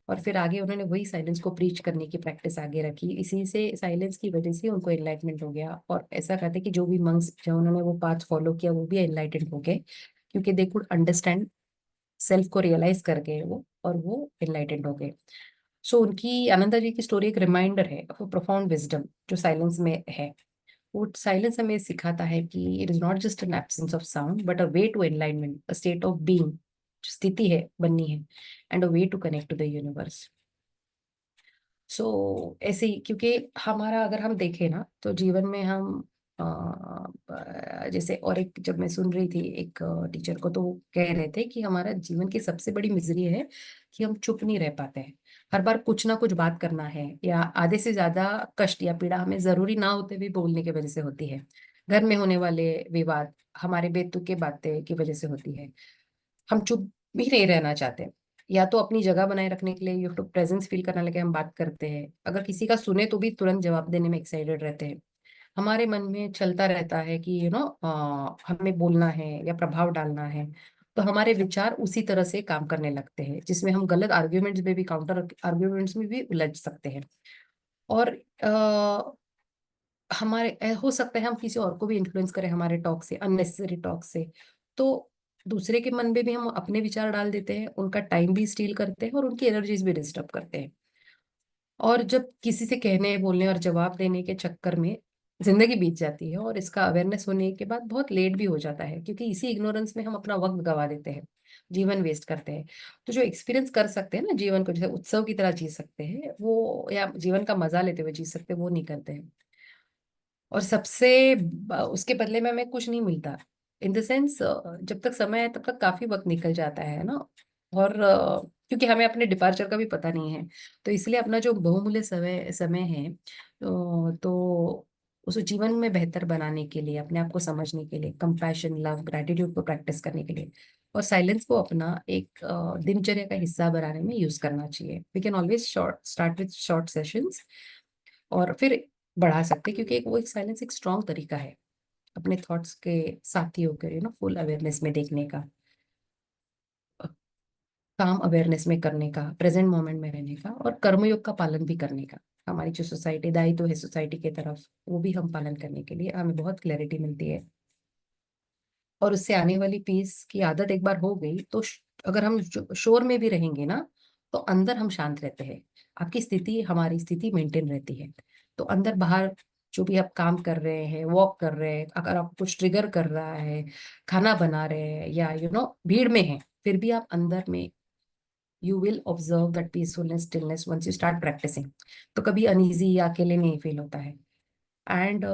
Speaker 2: और फिर आगे उन्होंने वही साइलेंस को प्रीच करने की प्रैक्टिस आगे रखी, इसी से साइलेंस की वजह से उनको एनलाइटमेंट हो गया। और ऐसा कहते हैं कि जो भी मंक्स जो उन्होंने वो पाथ फॉलो किया वो भी एनलाइटेंड हो गए, क्योंकि दे कुड अंडरस्टैंड सेल्फ को रियलाइज कर गए वो, और वो एनलाइटेंड हो गए। सो उनकी, आनंदा जी की स्टोरी एक रिमाइंडर है ऑफ प्रोफाउंड विजडम जो साइलेंस में है। वो साइलेंस हमें सिखाता है कि it is not just an absence of sound but a way to enlightenment, a state of being, स्थिति है, बननी है, and a way to connect to the universe. ऐसे ही, क्योंकि हमारा अगर हम देखें ना तो जीवन में हम जैसे, और एक जब मैं सुन रही थी एक टीचर को, तो वो कह रहे थे कि हमारा जीवन की सबसे बड़ी मिजरी है कि हम चुप नहीं रह पाते हैं। हर बार कुछ ना कुछ बात करना है, या आधे से ज्यादा कष्ट या पीड़ा हमें जरूरी ना होते भी बोलने की वजह से होती है। घर में होने वाले विवाद हमारे बेतुके बातें की वजह से होती है। हम चुप भी नहीं रहना चाहते, या तो अपनी जगह बनाए रखने के लिए, यू टू प्रेजेंस फील करने लगे हम बात करते हैं, अगर किसी का सुने तो भी तुरंत जवाब देने में एक्साइटेड रहते हैं। हमारे मन में चलता रहता है कि हमें बोलना है या प्रभाव डालना है, तो हमारे विचार उसी तरह से काम करने लगते हैं, जिसमें हम गलत आर्ग्यूमेंट्स में भी, काउंटर आर्ग्यूमेंट्स में भी उलझ सकते हैं। और हो सकता है हम किसी और को भी इन्फ्लुएंस करें हमारे टॉक से, अननेसेसरी टॉक से। तो दूसरे के मन में भी हम अपने विचार डाल देते हैं, उनका टाइम भी स्टील करते हैं और उनकी एनर्जीज भी डिस्टर्ब करते हैं। और जब किसी से कहने, बोलने और जवाब देने के चक्कर में जिंदगी बीत जाती है, और इसका अवेयरनेस होने के बाद बहुत लेट भी हो जाता है, क्योंकि इसी इग्नोरेंस में हम अपना वक्त गवा देते हैं, जीवन वेस्ट करते हैं। तो जो एक्सपीरियंस कर सकते हैं ना जीवन को, जैसे उत्सव की तरह जी सकते हैं वो, या जीवन का मजा लेते हुए जी सकते हैं, वो नहीं करते हैं। और उसके बदले में हमें कुछ नहीं मिलता, इन द सेंस जब तक समय है तब तक काफी वक्त निकल जाता है ना। और क्योंकि हमें अपने डिपार्चर का भी पता नहीं है, तो इसलिए अपना जो बहुमूल्य समय समय है, तो उस जीवन में बेहतर बनाने के लिए, अपने आप को समझने के लिए, कंपैशन, लव, ग्रेटिट्यूड को प्रैक्टिस करने के लिए, और साइलेंस को अपना एक दिनचर्या का हिस्सा बनाने में यूज करना चाहिए। We can always start with short sessions, और फिर बढ़ा सकते हैं, क्योंकि वो एक साइलेंस एक स्ट्रॉन्ग तरीका है अपने थॉट्स के साथी होकर फुल अवेयरनेस में देखने का, काम अवेयरनेस में करने का, प्रेजेंट मोमेंट में रहने का, और कर्मयोग का पालन भी करने का। हमारी जो सोसाइटी दायित्व है सोसाइटी के तरफ, वो भी हम पालन करने के लिए हमें बहुत क्लैरिटी मिलती है। और उससे आने वाली पीस की आदत एक बार हो गई तो अगर हम शोर में भी रहेंगे ना, तो अंदर हम शांत रहते हैं, आपकी स्थिति, हमारी स्थिति मेंटेन रहती है। तो अंदर बाहर जो भी आप काम कर रहे हैं, वॉक कर रहे हैं, अगर आप कुछ ट्रिगर कर रहा है, खाना बना रहे हैं, या भीड़ में है, फिर भी आप अंदर में, you will observe that peacefulness, stillness once you start practicing. तो कभी अनईजी या अकेले नहीं फील होता है। एंड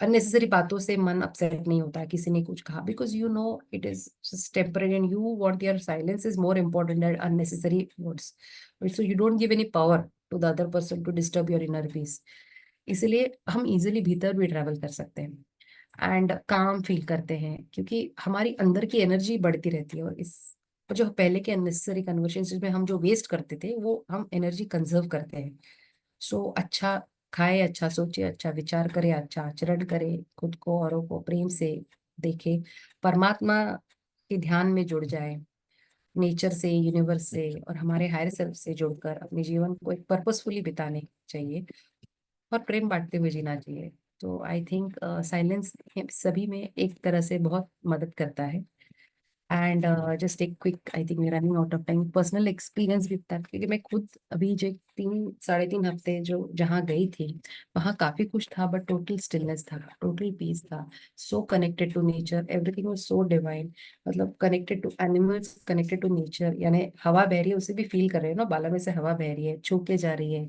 Speaker 2: अननेसेसरी बातों से मन अपसेट नहीं होता है, किसी ने कुछ कहा, because you know it is just temporary and you want your silence is more important than unnecessary words. So you don't give any power to the other person to disturb your inner peace. इसलिए हम easily भीतर भी travel कर सकते हैं and काम feel करते हैं, क्योंकि हमारी अंदर की एनर्जी बढ़ती रहती है। और जो पहले के अननेसेसरी कन्वर्सेशन में हम जो वेस्ट करते थे, वो हम एनर्जी कंजर्व करते हैं। अच्छा खाए, अच्छा सोचे, अच्छा विचार करे, अच्छा आचरण करे, खुद को औरों को प्रेम से देखे, परमात्मा के ध्यान में जुड़ जाए, नेचर से, यूनिवर्स से और हमारे हायर सेल्फ से जुड़कर अपने जीवन को एक पर्पसफुली बिताने चाहिए, और प्रेम बांटते हुए जीना चाहिए। तो आई थिंक साइलेंस सभी में एक तरह से बहुत मदद करता है। एंड जस्ट एक quick, I think running out of time, personal experience भी था, क्योंकि मैं खुद अभी जो 3 साढ़े 3 हफ्ते जो जहाँ गई थी, वहाँ काफी कुछ था, बट टोटल स्टिलनेस था, टोटल पीस था। So connected to nature, everything was so divine. मतलब connected to animals, connected to nature, यानी हवा बह रही है उसे भी फील कर रहे हैं ना, बालों में से हवा बह रही है, छू के जा रही है,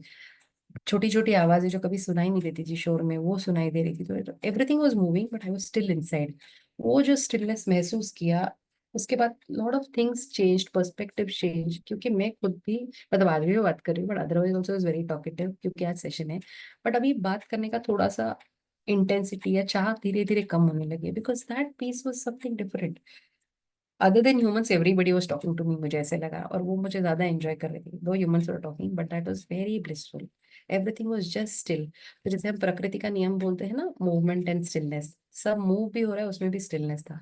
Speaker 2: छोटी छोटी आवाजें जो कभी सुनाई नहीं देती थी शोर में, वो सुनाई दे रही थी। तो everything was moving but I was still inside. वो जो स्टिलनेस महसूस किया, उसके बाद lot of things changed, perspective change, क्योंकि मैं खुद भी, मतलब आज भी बात कर रही हूँ but otherwise also is very talkative, क्योंकि आज सेशन है। बट अभी बात करने का थोड़ा सा इंटेंसिटी या चाह धीरे धीरे कम होने लगी, because that peace was something different. Other than humans everybody was talking to me, मुझे ऐसे लगा, और वो मुझे ज्यादा एंजॉय कर रही थी। दो humans were talking but that was very blissful, everything was just still. तो जैसे हम प्रकृति का नियम बोलते हैं ना, मूवमेंट एंड स्टिलनेस, सब मूव भी हो रहा है, उसमें भी स्टिलनेस था।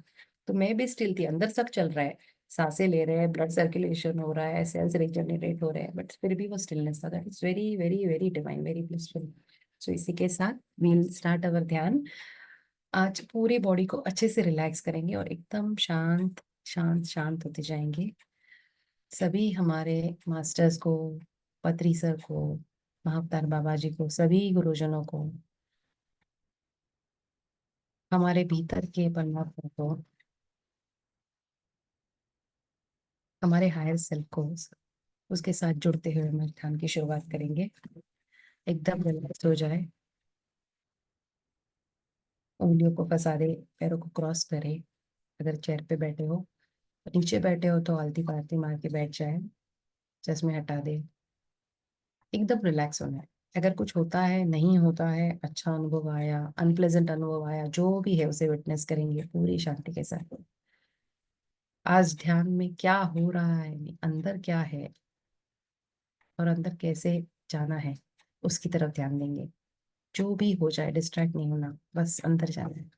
Speaker 2: तो मैं भी स्टिल थी, अंदर सब चल रहा है, सांसें ले रहे हैं, ब्लड सर्कुलेशन हो रहा है, सेल्स रिजनरेट हो रहे हैं, बट फिर भी वो स्टिलनेस था। That is very very very divine, very blissful. So इसी के साथ वील स्टार्ट अवर ध्यान। आज पूरी बॉडी को अच्छे से रिलैक्स करेंगे और एकदम शांत शांत शांत होते जाएंगे। सभी हमारे मास्टर्स को, पत्री सर को, महाअवतार बाबा जी को, सभी गुरुजनों को, हमारे भीतर के परमात्मा को, हमारे हायर सेल्फ को, उसके साथ जुड़ते हुए हम ध्यान की शुरुआत करेंगे। एकदम रिलैक्स हो जाए, उंगलियों को फंसा दे, पैरों को क्रॉस करे। अगर चेयर पे बैठे हो, नीचे बैठे हो तो आलती पालती मार के बैठ जाए, चश्मे हटा दे। एकदम रिलैक्स होना है। अगर कुछ होता है, नहीं होता है, अच्छा अनुभव आया, अनप्लेजेंट अनुभव आया, जो भी है उसे विटनेस करेंगे पूरी शांति के साथ। आज ध्यान में क्या हो रहा है, अंदर क्या है और अंदर कैसे जाना है, उसकी तरफ ध्यान देंगे। जो भी हो जाए डिस्ट्रैक्ट नहीं होना, बस अंदर जाना है।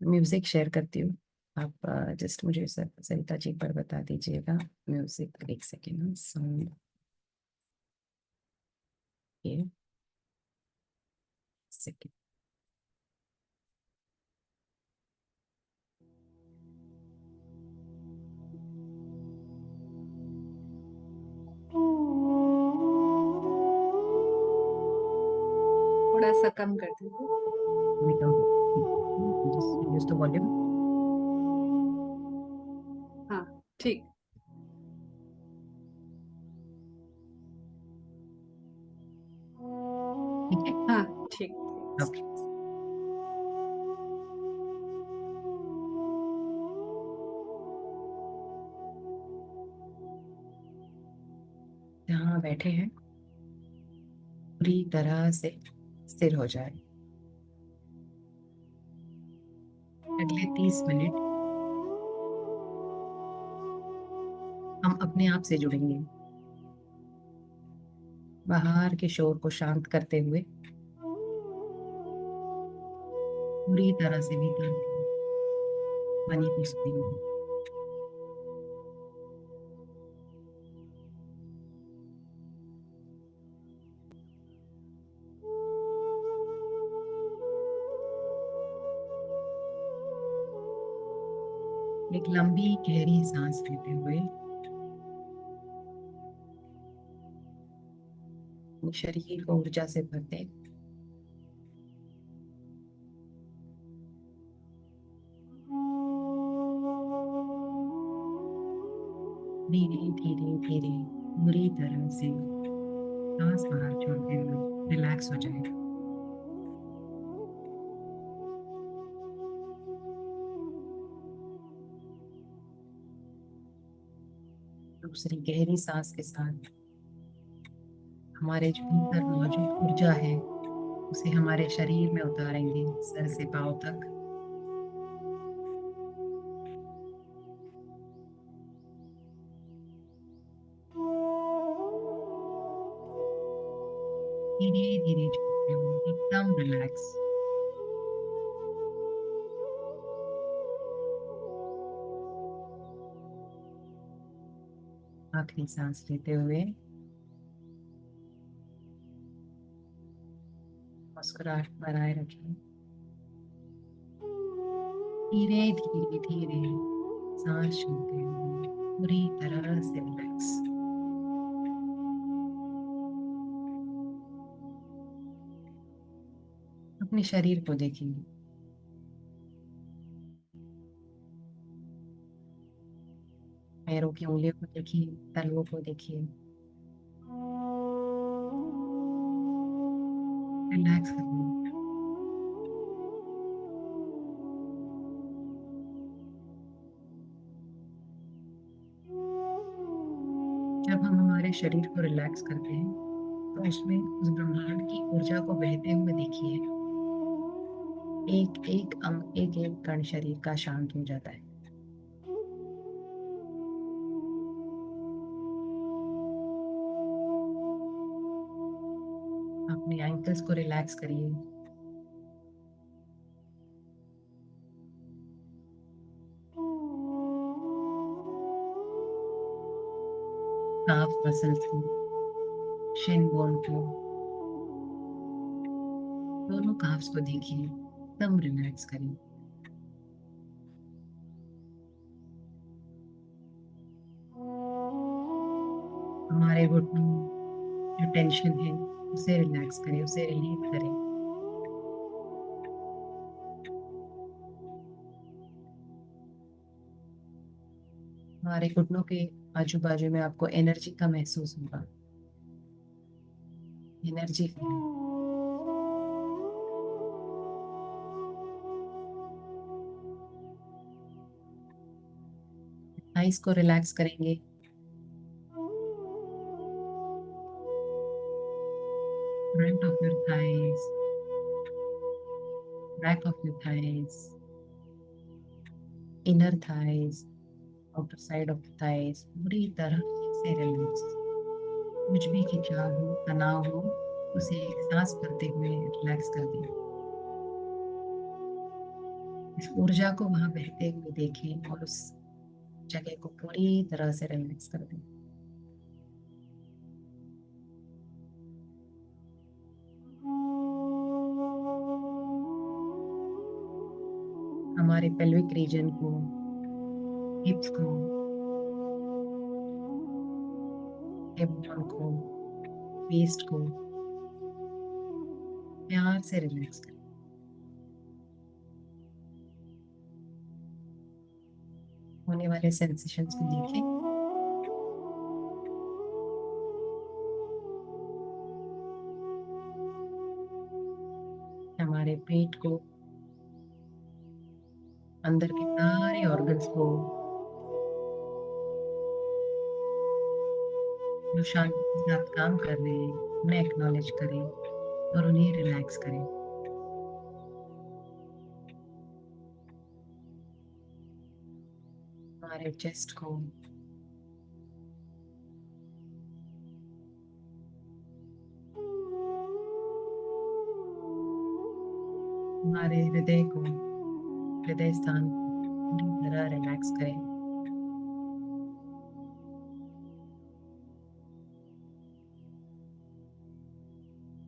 Speaker 2: म्यूजिक शेयर करती हूँ। आप जस्ट मुझे सरिता जी पर बता दीजिएगा। म्यूजिक एक सेकेंड, साउंड ये सेकेंड।
Speaker 3: थोड़ा सा कम कर दीजिए।
Speaker 2: just reduce the volume।
Speaker 3: हाँ, ठीक।
Speaker 2: ठीक है।
Speaker 3: हाँ, ठीक।
Speaker 2: ओके। जहाँ बैठे हैं पूरी तरह से स्थिर हो जाए। अगले 30 मिनट हम अपने आप से जुड़ेंगे, बाहर के शोर को शांत करते हुए, पूरी तरह से भीतर की वाणी को सुनेंगे। एक लंबी गहरी सांस लेते हुए अपने शरीर को ऊर्जा से भरते, धीरे धीरे धीरे पूरी तरह से सांस बाहर छोड़ते हुए रिलैक्स हो जाए। दूसरी गहरी सांस के साथ हमारे जो भीतर मौजूद ऊर्जा है उसे हमारे शरीर में उतारेंगे, सर से पांव तक। धीरे धीरे छोड़ते हुए एकदम रिलैक्स। आखिरी सांस लेते हुए मुस्कुराहट बनाए रखें। धीरे धीरे धीरे सांस छोड़ते हुए पूरी तरह से रिलैक्स। अपने शरीर को देखिए, पैरों की उंगलियों को देखिए, तलवों को देखिए, रिलैक्स करिए। जब हम हमारे शरीर को रिलैक्स करते हैं तो उसमें उस ब्रह्मांड की ऊर्जा को बहते हुए देखिए। एक एक अंग, एक एक कण शरीर का शांत हो जाता है। आप अपने एंकल्स को रिलैक्स करिए। काफ मसल्स को, शिन बोन को, दोनों काफ्स को देखिए, एकदम रिलैक्स करिए। हमारे घुटनों जो टेंशन है उसे रिलैक्स करें, उसे रिलीव करें। हमारे घुटनों के आजू बाजू में आपको एनर्जी का महसूस होगा, एनर्जी फीलिंग। थाइस को रिलैक्स करेंगे, front of your thighs, back of your thighs, inner thighs, outer side of the thighs, पूरी तरह से रिलैक्स। कुछ भी खिंचाव हो, तनाव हो, उसे एक सांस भरते हुए रिलैक्स कर दें। इस ऊर्जा को वहां बहते हुए देखें और उस जगह को पूरी तरह से रिलैक्स कर दें। हमारे पेल्विक रीजन को, हिप्स को, हिप बोन को, वेस्ट को प्यार से रिलैक्स करें। होने वाले सेंसेशंस को देखें। हमारे पेट को, अंदर के सारे ऑर्गन्स को जो शांति के साथ काम कर रहे हैं उन्हें एक्नॉलेज करें और उन्हें रिलैक्स करें। हमारे चेस्ट को, हमारे हृदय को, हृदय स्थान को पूरी तरह रिलैक्स करें।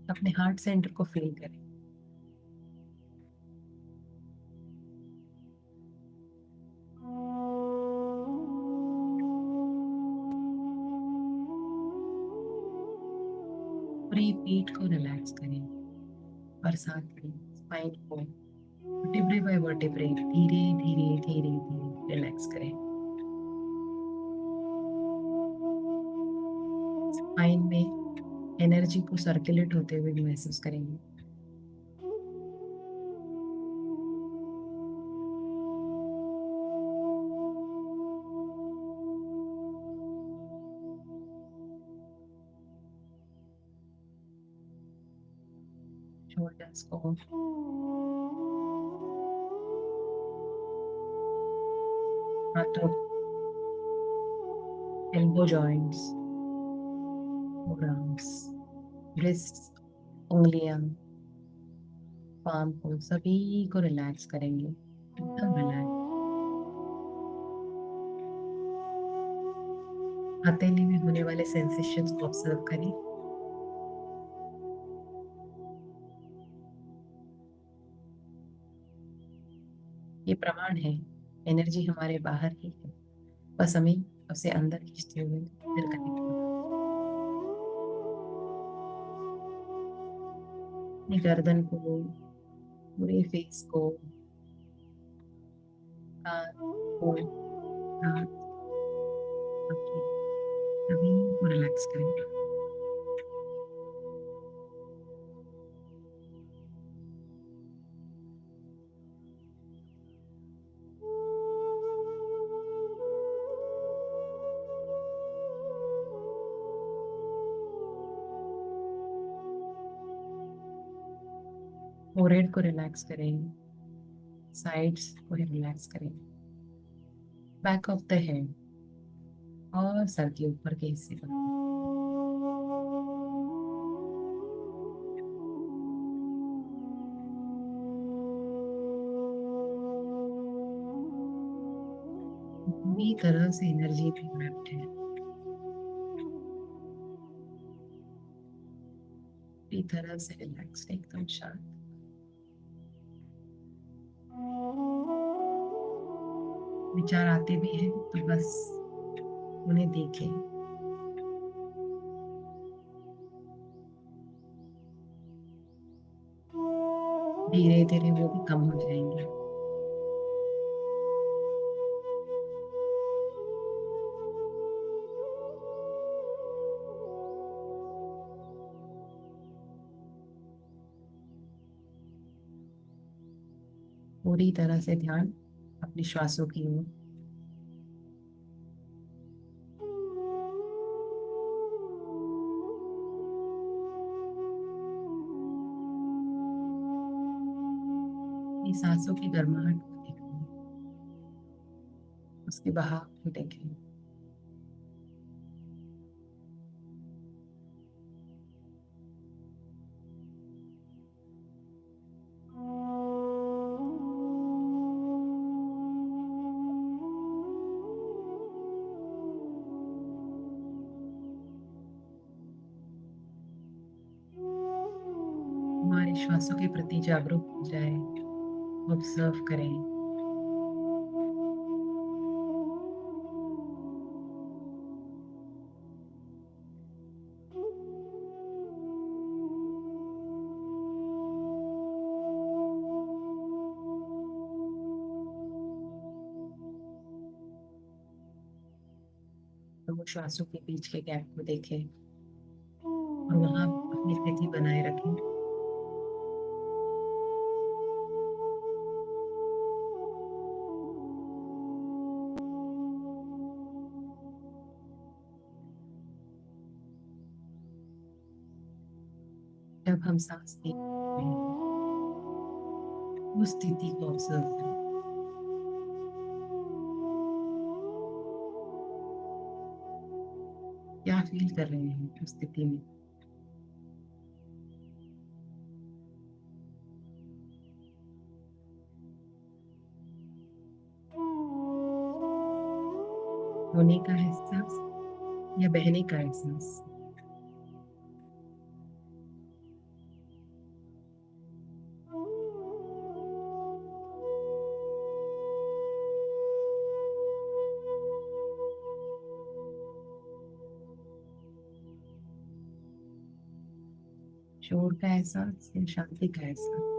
Speaker 2: अपने हार्ट सेंटर को फील करें। पूरी पीठ को रिलैक्स करें और साथ में स्पाइन को वर्टेब्रे बाय वर्टेब्रे धीरे धीरे धीरे धीरे रिलैक्स करें। स्पाइन में एनर्जी को सर्कुलेट होते हुए भी महसूस करेंगे। शोल्डर्स को, हाथों, एल्बो जॉइंट्स, फोरआर्म्स, रिस्ट्स, उंगलियां, पाम को सभी को रिलैक्स करेंगे, एकदम रिलैक्स। हथेली में होने वाले सेंसेशंस को ऑब्जर्व करें। ये प्रमाण है, एनर्जी हमारे बाहर ही है, बस हमें उसे अंदर खींचते हुए फिर कनेक्ट होना। अपनी गर्दन को, पूरे फेस को, कान को, नाक, आंखें, सभी को रिलैक्स करें। फोrehead को रिलैक्स करें, साइड्स को रिलैक्स करें, बैक ऑफ द हेड और सर के ऊपर के हिस्से को। पूरी तरह से एनर्जी में wrapped है, पूरी तरह से रिलैक्स्ड, एकदम शांत। विचार आते भी हैं तो बस उन्हें देखें। धीरे धीरे वो भी कम हो जाएंगे। पूरी तरह से ध्यान अपनी श्वासों की ओर। अपनी सांसों की गर्माहट को देखें, उसके बहाव को देखें। हमारे श्वासों के प्रति जागरूक हो जाए, ऑब्जर्व करें। तो वो श्वासों के बीच के गैप को देखें और वहां अपनी स्थिति बनाए रखें। जब हम सांस लेते हैं उस स्थिति को ऑब्जर्व करें। क्या फील कर रहे हैं उस स्थिति में। होने का एहसास या बहने का एहसास। शोर का एहसास या शांति का एहसास।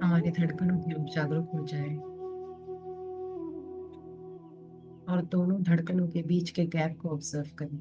Speaker 2: हमारे धड़कनों की ओर जागरूक हो जाए और दोनों धड़कनों के बीच के गैप को ऑब्जर्व करें।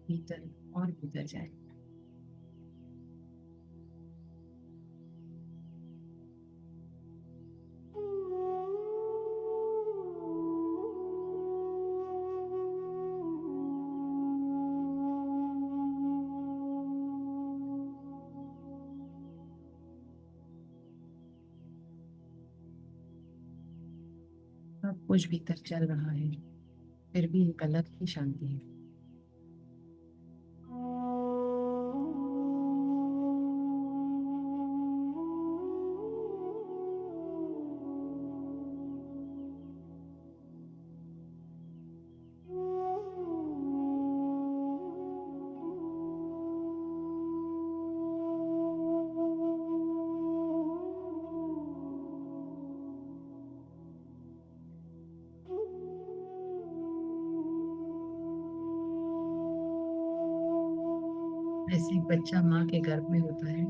Speaker 2: भीतर और भीतर जाए। सब कुछ भीतर चल रहा है, फिर भी एक अलग ही शांति है। जैसे एक बच्चा माँ के गर्भ में होता है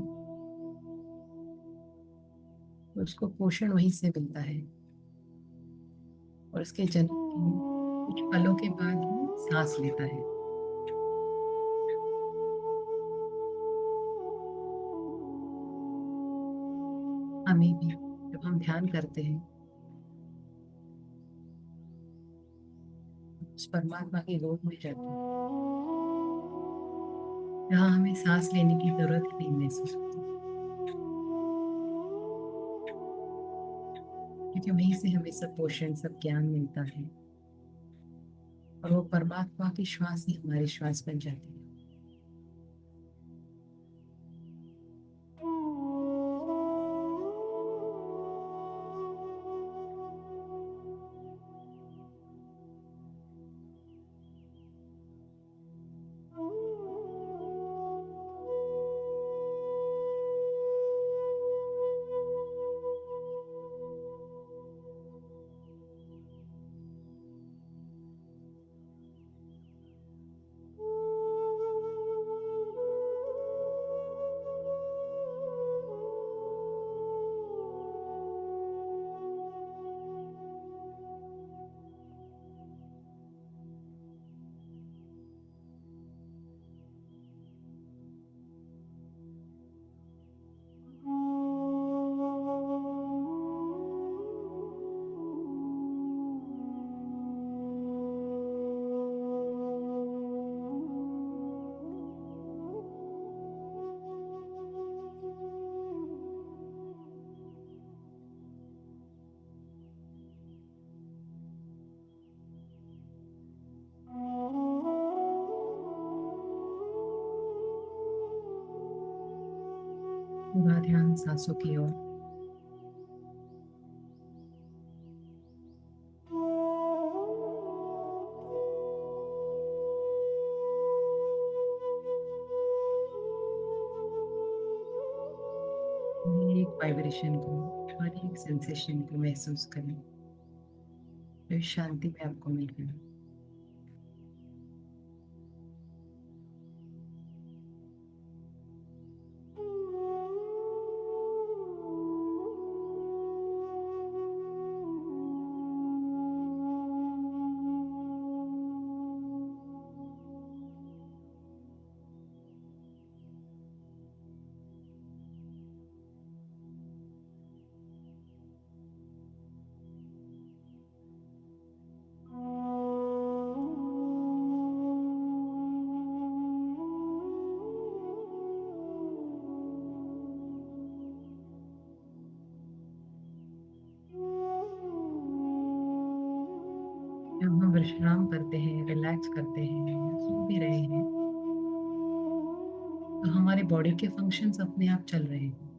Speaker 2: तो उसको पोषण वहीं से मिलता है और उसके जन्म के कुछ पलों के बाद वो सांस लेता है। हमें भी जब हम ध्यान करते हैं उस परमात्मा की गोद में जाते हैं जहाँ हमें सांस लेने की जरूरत ही नहीं महसूस होती, क्योंकि वहीं से हमें सब पोषण सब ज्ञान मिलता है और वो परमात्मा की श्वास ही हमारी श्वास बन जाती है। पूरा ध्यान सांसों की ओर। हर एक वाइब्रेशन को, हर एक सेंसेशन को महसूस करें जो इस शांति में आपको मिल गई। जब हम विश्राम करते हैं, रिलैक्स करते हैं या सो भी रहे हैं तो हमारे बॉडी के फंक्शंस अपने आप चल रहे हैं।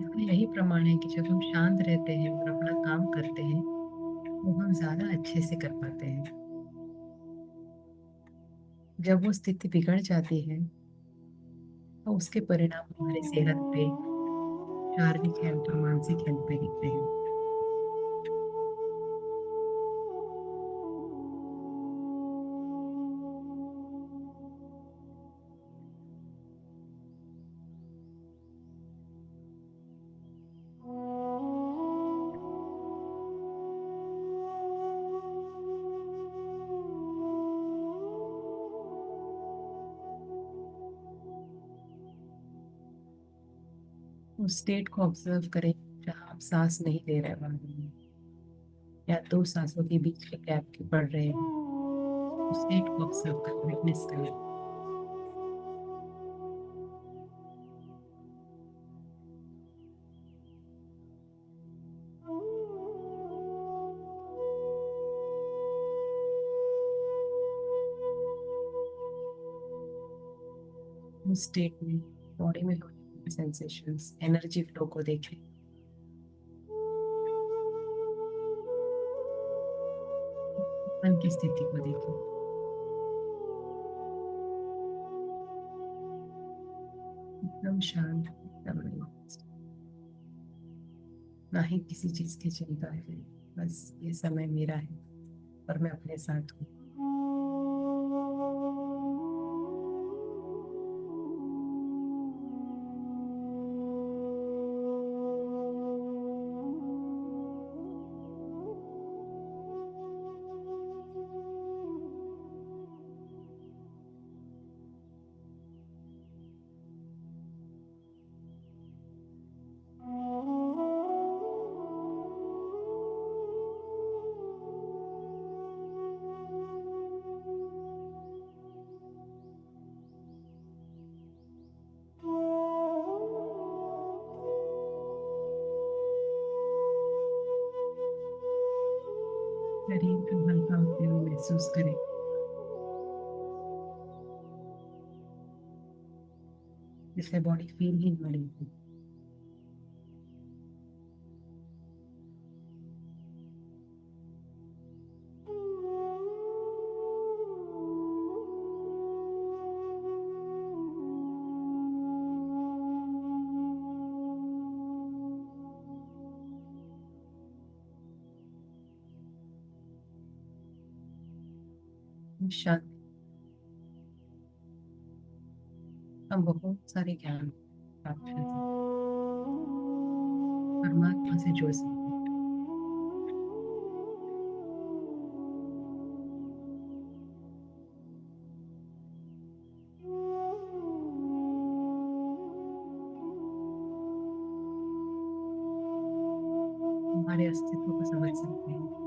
Speaker 2: इसका यही प्रमाण है कि जब हम शांत रहते हैं और अपना काम करते हैं तो हम ज्यादा अच्छे से कर पाते हैं। जब वो स्थिति बिगड़ जाती है तो उसके परिणाम हमारी सेहत पे, शारीरिक हेल्थ और मानसिक हेल्थ पे दिखते हैं। उस स्टेट को ऑब्जर्व करें जहाँ आप सांस नहीं ले रहे बार में या दो सांसों के बीच के गैप के पड़ रहे हैं। उस स्टेट को ऑब्जर्व करें, विटनेस करें। उस स्टेट में बॉडी में होने वाले सेंसेशंस, एनर्जी फ्लो को देखें। मन की स्थिति को देखें। एकदम शांत, एकदम relaxed। ना ही किसी चीज की चिंता है, बस ये समय मेरा है और मैं अपने साथ हूँ। शरीर को हल्का होते हुए महसूस करें। जिससे बॉडी फील ही बढ़ेगी। शांति। हम बहुत सारे ज्ञान प्राप्त कर सकते हैं, परमात्मा से जुड़ सकते हैं। हमारे अस्तित्व को समझ सकते हैं।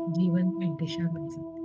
Speaker 2: जीवन में दिशा बन सकते हैं।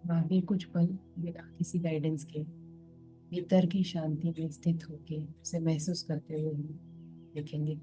Speaker 2: बाकी कुछ पल बिना किसी गाइडेंस के भीतर की शांति में स्थित होके उसे महसूस करते हुए हम देखेंगे।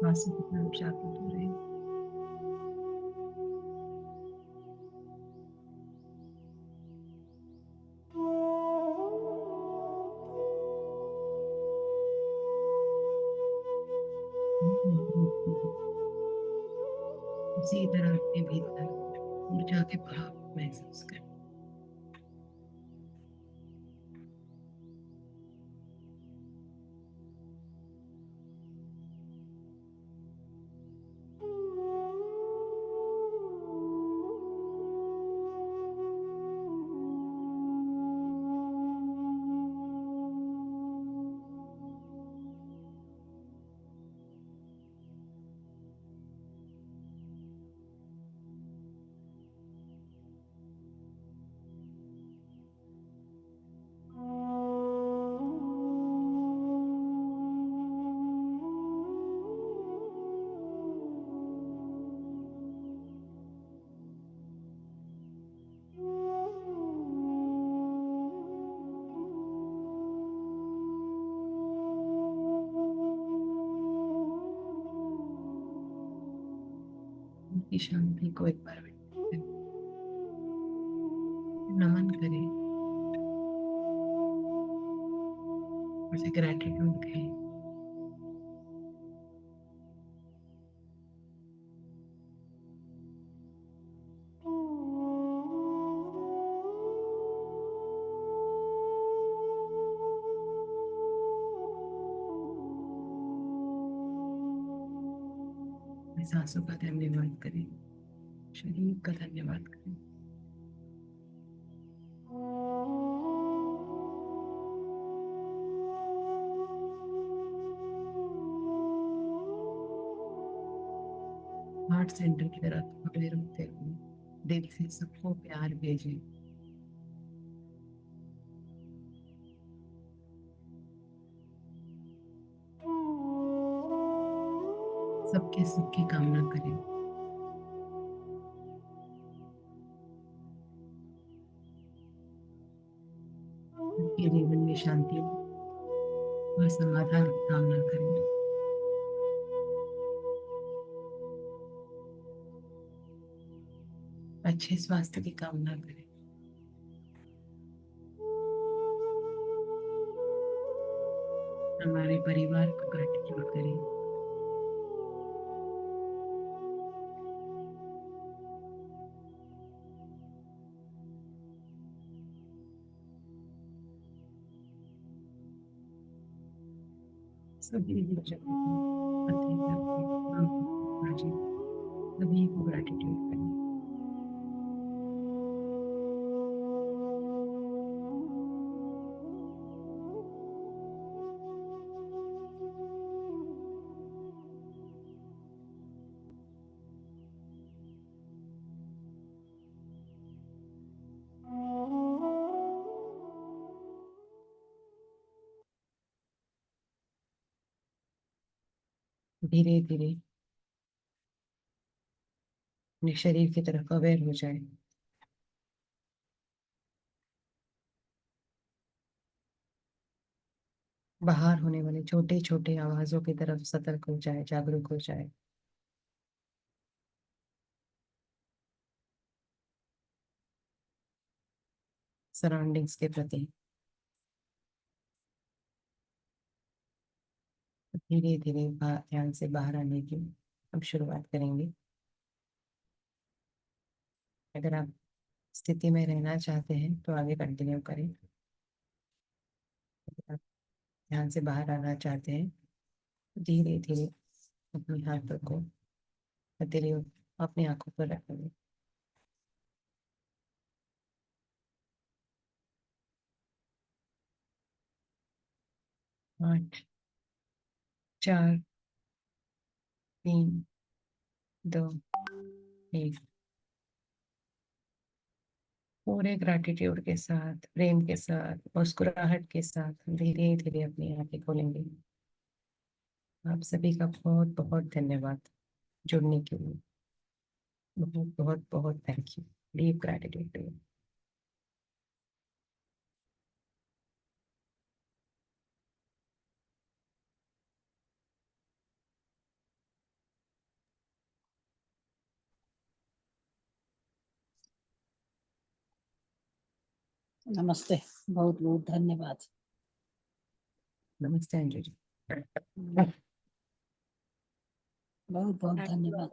Speaker 2: आंसू की तरफ जागृत हो रहे हैं। उसी तरह अपने भीतर ऊर्जा के बहाव महसूस करें। उनकी शांति को एक बार नमन करें, उसे ग्रेटिट्यूड कहें। सांसों का धन्यवाद करें, शरीर का धन्यवाद करें। हार्ट सेंटर की तरफ खड़े रहते हुए दिल से सबको प्यार भेजें। सबके सुख की कामना करें। उनके जीवन में शांति और समाधान की कामना करें। अच्छे स्वास्थ्य की कामना करें। हमारे परिवार को ग्रेटिट्यूड करें। सभी सभी को ग्रेटिट्यूड करें। धीरे धीरे अपने शरीर की तरफ अवेयर हो जाए। बाहर होने वाले छोटे छोटे आवाजों की तरफ सतर्क हो जाए, जागरूक हो जाए। सराउंडिंग्स के प्रति धीरे धीरे ध्यान से बाहर आने की अब शुरुआत करेंगे। अगर आप स्थिति में रहना चाहते हैं तो आगे कंटिन्यू करें। अगर आप ध्यान से बाहर आना चाहते हैं धीरे धीरे अपने हाथों को हथेलियों अपनी आंखों पर रखेंगे। 8, 4, 3, 2, 1। पूरे ग्रैटिट्यूड के साथ, प्रेम के साथ, मुस्कुराहट के साथ धीरे धीरे अपनी आंखें खोलेंगे। आप सभी का बहुत बहुत धन्यवाद जुड़ने के लिए। बहुत बहुत बहुत thank you. Deep gratitude to you.
Speaker 4: नमस्ते, बहुत बहुत धन्यवाद।
Speaker 2: नमस्ते अंजू जी।
Speaker 4: बहुत बहुत
Speaker 3: Thank you,
Speaker 4: धन्यवाद।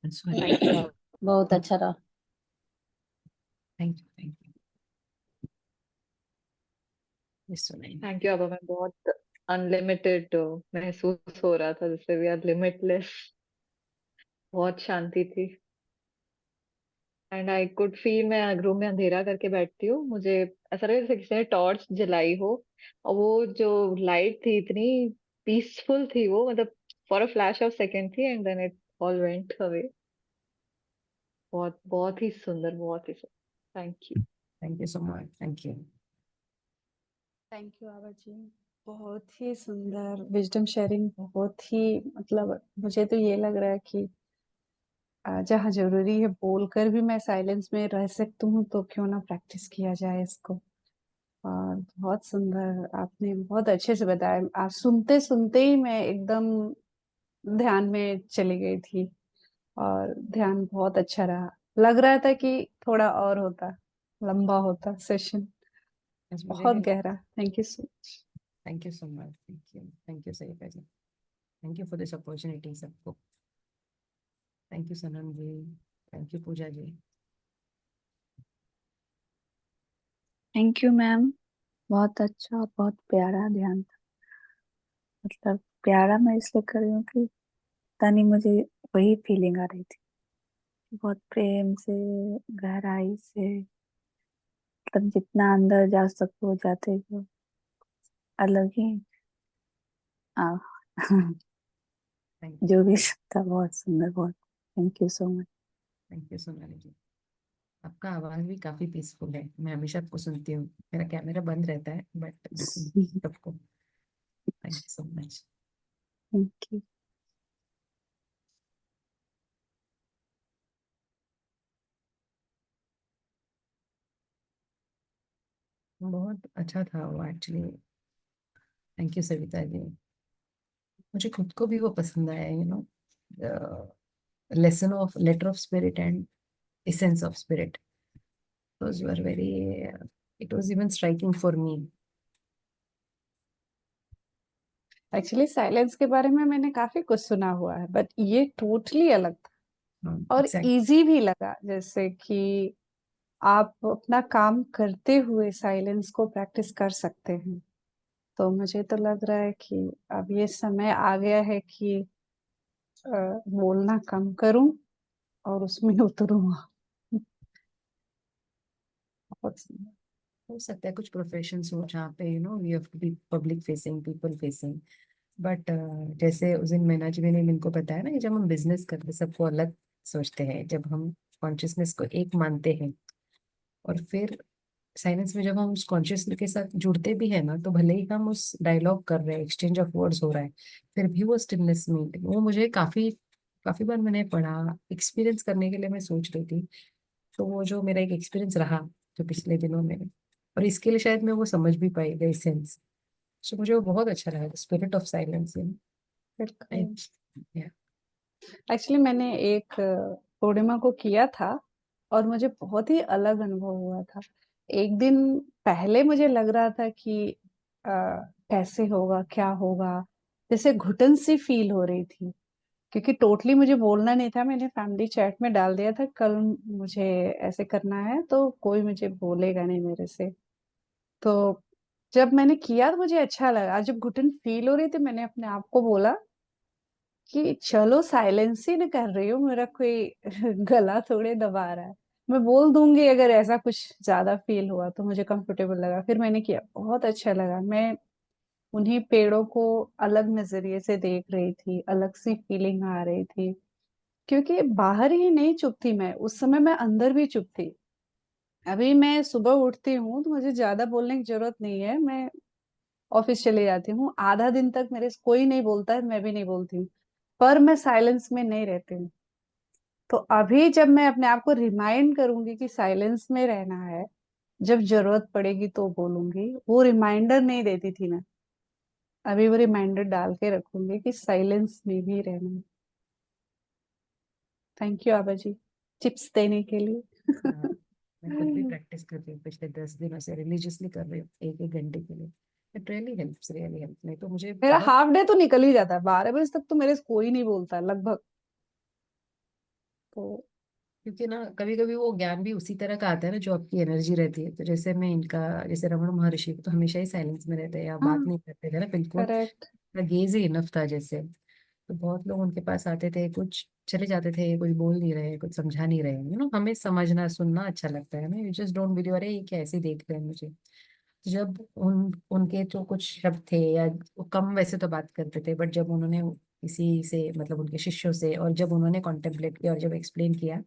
Speaker 2: सॉरी।
Speaker 3: Thank you, Abha.
Speaker 4: बहुत अच्छा रहा।
Speaker 2: Thank you, thank you. सुनाइए।
Speaker 3: Thank you, Abha. मैं बहुत अनलिमिटेड महसूस हो रहा था, जैसे वी आर लिमिटलेस। बहुत शांति थी एंड आई कुड फील। मैं रूम में अंधेरा करके बैठती हूँ, मुझे ऐसा लगा जैसे किसी ने टॉर्च जलाई हो, और वो जो लाइट थी इतनी पीसफुल थी, वो मतलब for a flash of second थी and then it all went away. बहुत बहुत ही सुंदर, बहुत ही सुंदर। Thank you.
Speaker 2: Thank you so much. Thank you.
Speaker 5: Thank you Abha ji. बहुत ही सुंदर विजडम शेयरिंग, बहुत ही मतलब मुझे तो ये लग रहा है कि जहाँ जरूरी है बोलकर भी मैं साइलेंस में रह सकती हूँ, तो क्यों ना प्रैक्टिस किया जाए इसको। और बहुत सुंदर आपने बहुत अच्छे से बताया। आप सुनते सुनते ही मैं एकदम ध्यान में चली गई थी और ध्यान बहुत अच्छा रहा। लग रहा था कि थोड़ा और होता, लंबा होता सेशन।
Speaker 2: बस मुझे
Speaker 5: बहुत
Speaker 2: भी।
Speaker 5: गहरा। Thank you so much.
Speaker 2: Thank you so much. Thank you Sahi ji. Thank you for this opportunity सबको। Thank you Sanam ji. Thank you Pooja ji.
Speaker 6: Thank you ma'am. बहुत अच्छा और बहुत प्यारा ध्यान था। मतलब प्यारा मैं इसलिए कर रही हूँ कि तनी मुझे वही फीलिंग आ रही थी, बहुत प्रेम से, गहराई से, मतलब जितना अंदर जा सको जाते हो, अलग ही आ,
Speaker 2: थैंक
Speaker 6: जो भी था बहुत सुंदर, बहुत thank you so much.
Speaker 2: You Sonali ji. आपका आवाज भी काफी पीसफुल है। मैं हमेशा आपको सुनती हूँ, मेरा कैमरा बंद रहता है बट मैं सुनती हूँ सबको। Thank you so much.
Speaker 6: Thank you.
Speaker 2: बहुत अच्छा था वो actually. Thank you Savita ji. मुझे खुद को भी वो पसंद आया, lesson of letter of spirit and essence of spirit. Those were very, it was even striking for me.
Speaker 5: Actually silence के बारे में मैंने काफी कुछ सुना हुआ है, बट ये टोटली अलग था और
Speaker 2: Exactly.
Speaker 5: इजी भी लगा। जैसे कि आप अपना काम करते हुए साइलेंस को प्रैक्टिस कर सकते हैं। तो मुझे तो लग रहा है कि अब ये समय आ गया है कि बोलना कम करूं और उसमें उतरूं। बहुत सुंदर।
Speaker 2: हो सकता है कुछ प्रोफेशंस हो जहाँ पे we have to be public facing, people facing, but जैसे उस दिन मैंने जी मैंने इनको बताया ना कि जब हम बिजनेस करते सबको अलग सोचते हैं, जब हम कॉन्शियसनेस को एक मानते हैं और फिर साइलेंस में जब हम उस कॉन्शियसनेस के साथ जुड़ते भी है ना, तो भले ही हम उस डायलॉग कर रहे हैं, एक्सचेंज ऑफ वर्ड्स हो रहा है, फिर भी वो स्टिलनेस में वो मुझे काफी काफी बार मैंने पढ़ा, एक्सपीरियंस करने के लिए मैं सोच रही थी। तो वो जो मेरा एक एक्सपीरियंस रहा जो पिछले दिनों में, और इसके लिए शायद मैं वो समझ भी पाई द सेंस। सो मुझे वो बहुत अच्छा लगा, स्पिरिट ऑफ साइलेंस।
Speaker 5: बिल्कुल। एक्चुअली मैंने एक पूर्णिमा को किया था और मुझे बहुत ही अलग अनुभव हुआ था। एक दिन पहले मुझे लग रहा था कि कैसे होगा, क्या होगा, जैसे घुटन सी फील हो रही थी, क्योंकि टोटली मुझे बोलना नहीं था। मैंने फैमिली चैट में डाल दिया था कल मुझे ऐसे करना है, तो कोई मुझे बोलेगा नहीं मेरे से। तो जब मैंने किया तो मुझे अच्छा लगा। जब घुटन फील हो रही थी, मैंने अपने आप को बोला कि चलो साइलेंस ही न कर रही हूँ, मेरा कोई गला थोड़े दबा रहा है, मैं बोल दूंगी अगर ऐसा कुछ ज्यादा फील हुआ तो। मुझे कंफर्टेबल लगा, फिर मैंने किया, बहुत अच्छा लगा। मैं उन्हीं पेड़ों को अलग नजरिए से देख रही थी, अलग सी फीलिंग आ रही थी, क्योंकि बाहर ही नहीं चुप थी मैं उस समय, मैं अंदर भी चुप थी। अभी मैं सुबह उठती हूँ तो मुझे ज्यादा बोलने की जरूरत नहीं है, मैं ऑफिस चले जाती हूँ, आधा दिन तक मेरे से कोई नहीं बोलता है, मैं भी नहीं बोलती हूँ, पर मैं साइलेंस में नहीं रहती हूँ। तो अभी जब मैं अपने आप को रिमाइंड करूंगी कि साइलेंस में रहना है, जब जरूरत पड़ेगी तो बोलूंगी, वो रिमाइंडर नहीं देती थी मैं, अभी वो रिमाइंडर डाल के रखूंगी कि साइलेंस में भी रहना है। थैंक यू आबा जी टिप्स देने के लिए।
Speaker 2: मैं खुद भी प्रैक्टिस कर रही हूँ पिछले 10 दिनों से, रिलीजियसली कर रही हूँ 1-1 घंटे के लिए। It really helps, really help. नहीं तो मुझे
Speaker 5: मेरा
Speaker 2: बहुत,
Speaker 5: हाफ डे तो निकल ही जाता है, 12 बजे तक तो मेरे से कोई नहीं बोलता है लगभग। तो
Speaker 2: क्योंकि ना कभी कभी वो ज्ञान भी उसी तरह का आता है ना जो आपकी एनर्जी रहती है। तो जैसे मैं इनका, जैसे रमण महर्षि तो हमेशा ही साइलेंस में रहते हैं या बात
Speaker 5: हाँ,
Speaker 2: नहीं करते थे ना बिल्कुल,
Speaker 5: करेक्ट।
Speaker 2: गेज ही इनफ था जैसे। तो बहुत लोग उनके पास आते थे, कुछ चले जाते थे, कुछ बोल नहीं रहे, कुछ समझा नहीं रहे, हमें समझना सुनना अच्छा लगता है ना, यू जस्ट डोंट बिलीव, अरे ये क्या ऐसे देख रहे हैं मुझे। तो जब उनके जो कुछ शब्द थे, या वो कम वैसे तो बात करते थे, बट जब उन्होंने किसी से, मतलब उनके शिष्यों से, और जब उन्होंने कॉन्टेम्पलेट किया और जब एक्सप्लेन किया,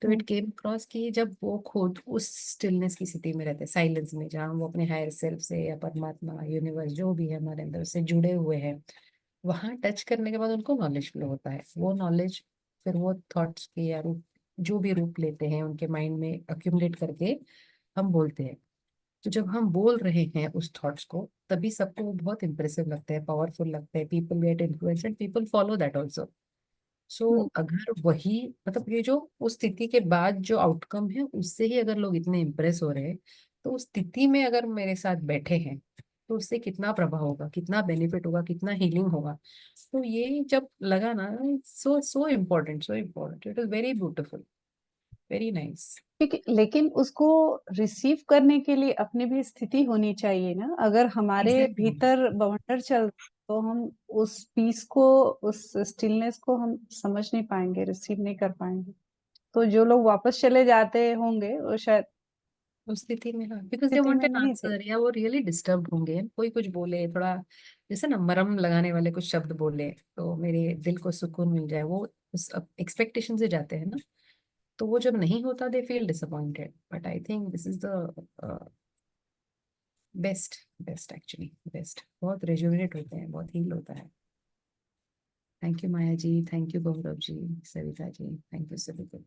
Speaker 2: तो इट केम क्रॉस कि जब वो खुद उस स्टिलनेस की स्थिति में रहते, साइलेंस में, जहाँ वो अपने हायर सेल्फ से या परमात्मा यूनिवर्स जो भी है हमारे अंदर उससे जुड़े हुए हैं, वहां टच करने के बाद उनको नॉलेज फ्लो होता है। वो नॉलेज फिर वो थॉट्स के या रूप, जो भी रूप लेते हैं उनके माइंड में अक्यूमुलेट करके हम बोलते हैं। तो जब हम बोल रहे हैं उस थॉट्स को, तभी सबको वो बहुत इंप्रेसिव लगता है, पावरफुल लगता है, people get influenced and people follow that also. So अगर वही, मतलब ये जो उस स्थिति के बाद जो आउटकम है उससे ही अगर लोग इतने इम्प्रेस हो रहे हैं, तो उस स्थिति में अगर मेरे साथ बैठे हैं तो उससे कितना प्रभाव होगा, कितना बेनिफिट होगा, कितना हीलिंग होगा। तो ये जब लगा ना, so so important, so important, it is very beautiful, very nice.
Speaker 5: ठीक है, लेकिन उसको रिसीव करने के लिए अपनी भी स्थिति होनी चाहिए ना। अगर हमारे
Speaker 2: एग्जैक्टली।
Speaker 5: भीतर बवंडर चल तो हम उस पीस को, उस स्टिलनेस को हम समझ नहीं पाएंगे, रिसीव नहीं कर पाएंगे। तो जो लोग वापस चले जाते होंगे वो शायद
Speaker 2: उस स्थिति में, हाँ, बिकॉज दे
Speaker 5: स्थिति
Speaker 2: वांट
Speaker 5: में
Speaker 2: एन
Speaker 5: नहीं थे।
Speaker 2: आंसर, या वो रियली डिस्टर्ब होंगे, कोई कुछ बोले थोड़ा, जैसे ना मरहम लगाने वाले कुछ शब्द बोले तो मेरे दिल को सुकून मिल जाए, वो उस एक्सपेक्टेशन से जाते हैं ना। तो वो जब नहीं होता they feel disappointed, but I think this is the best, best actually best. बहुत रेजुविनेट होते हैं, बहुत हील होता है। Thank you Maya ji, thank you Gaurav ji, Savita ji, thank you सभी को।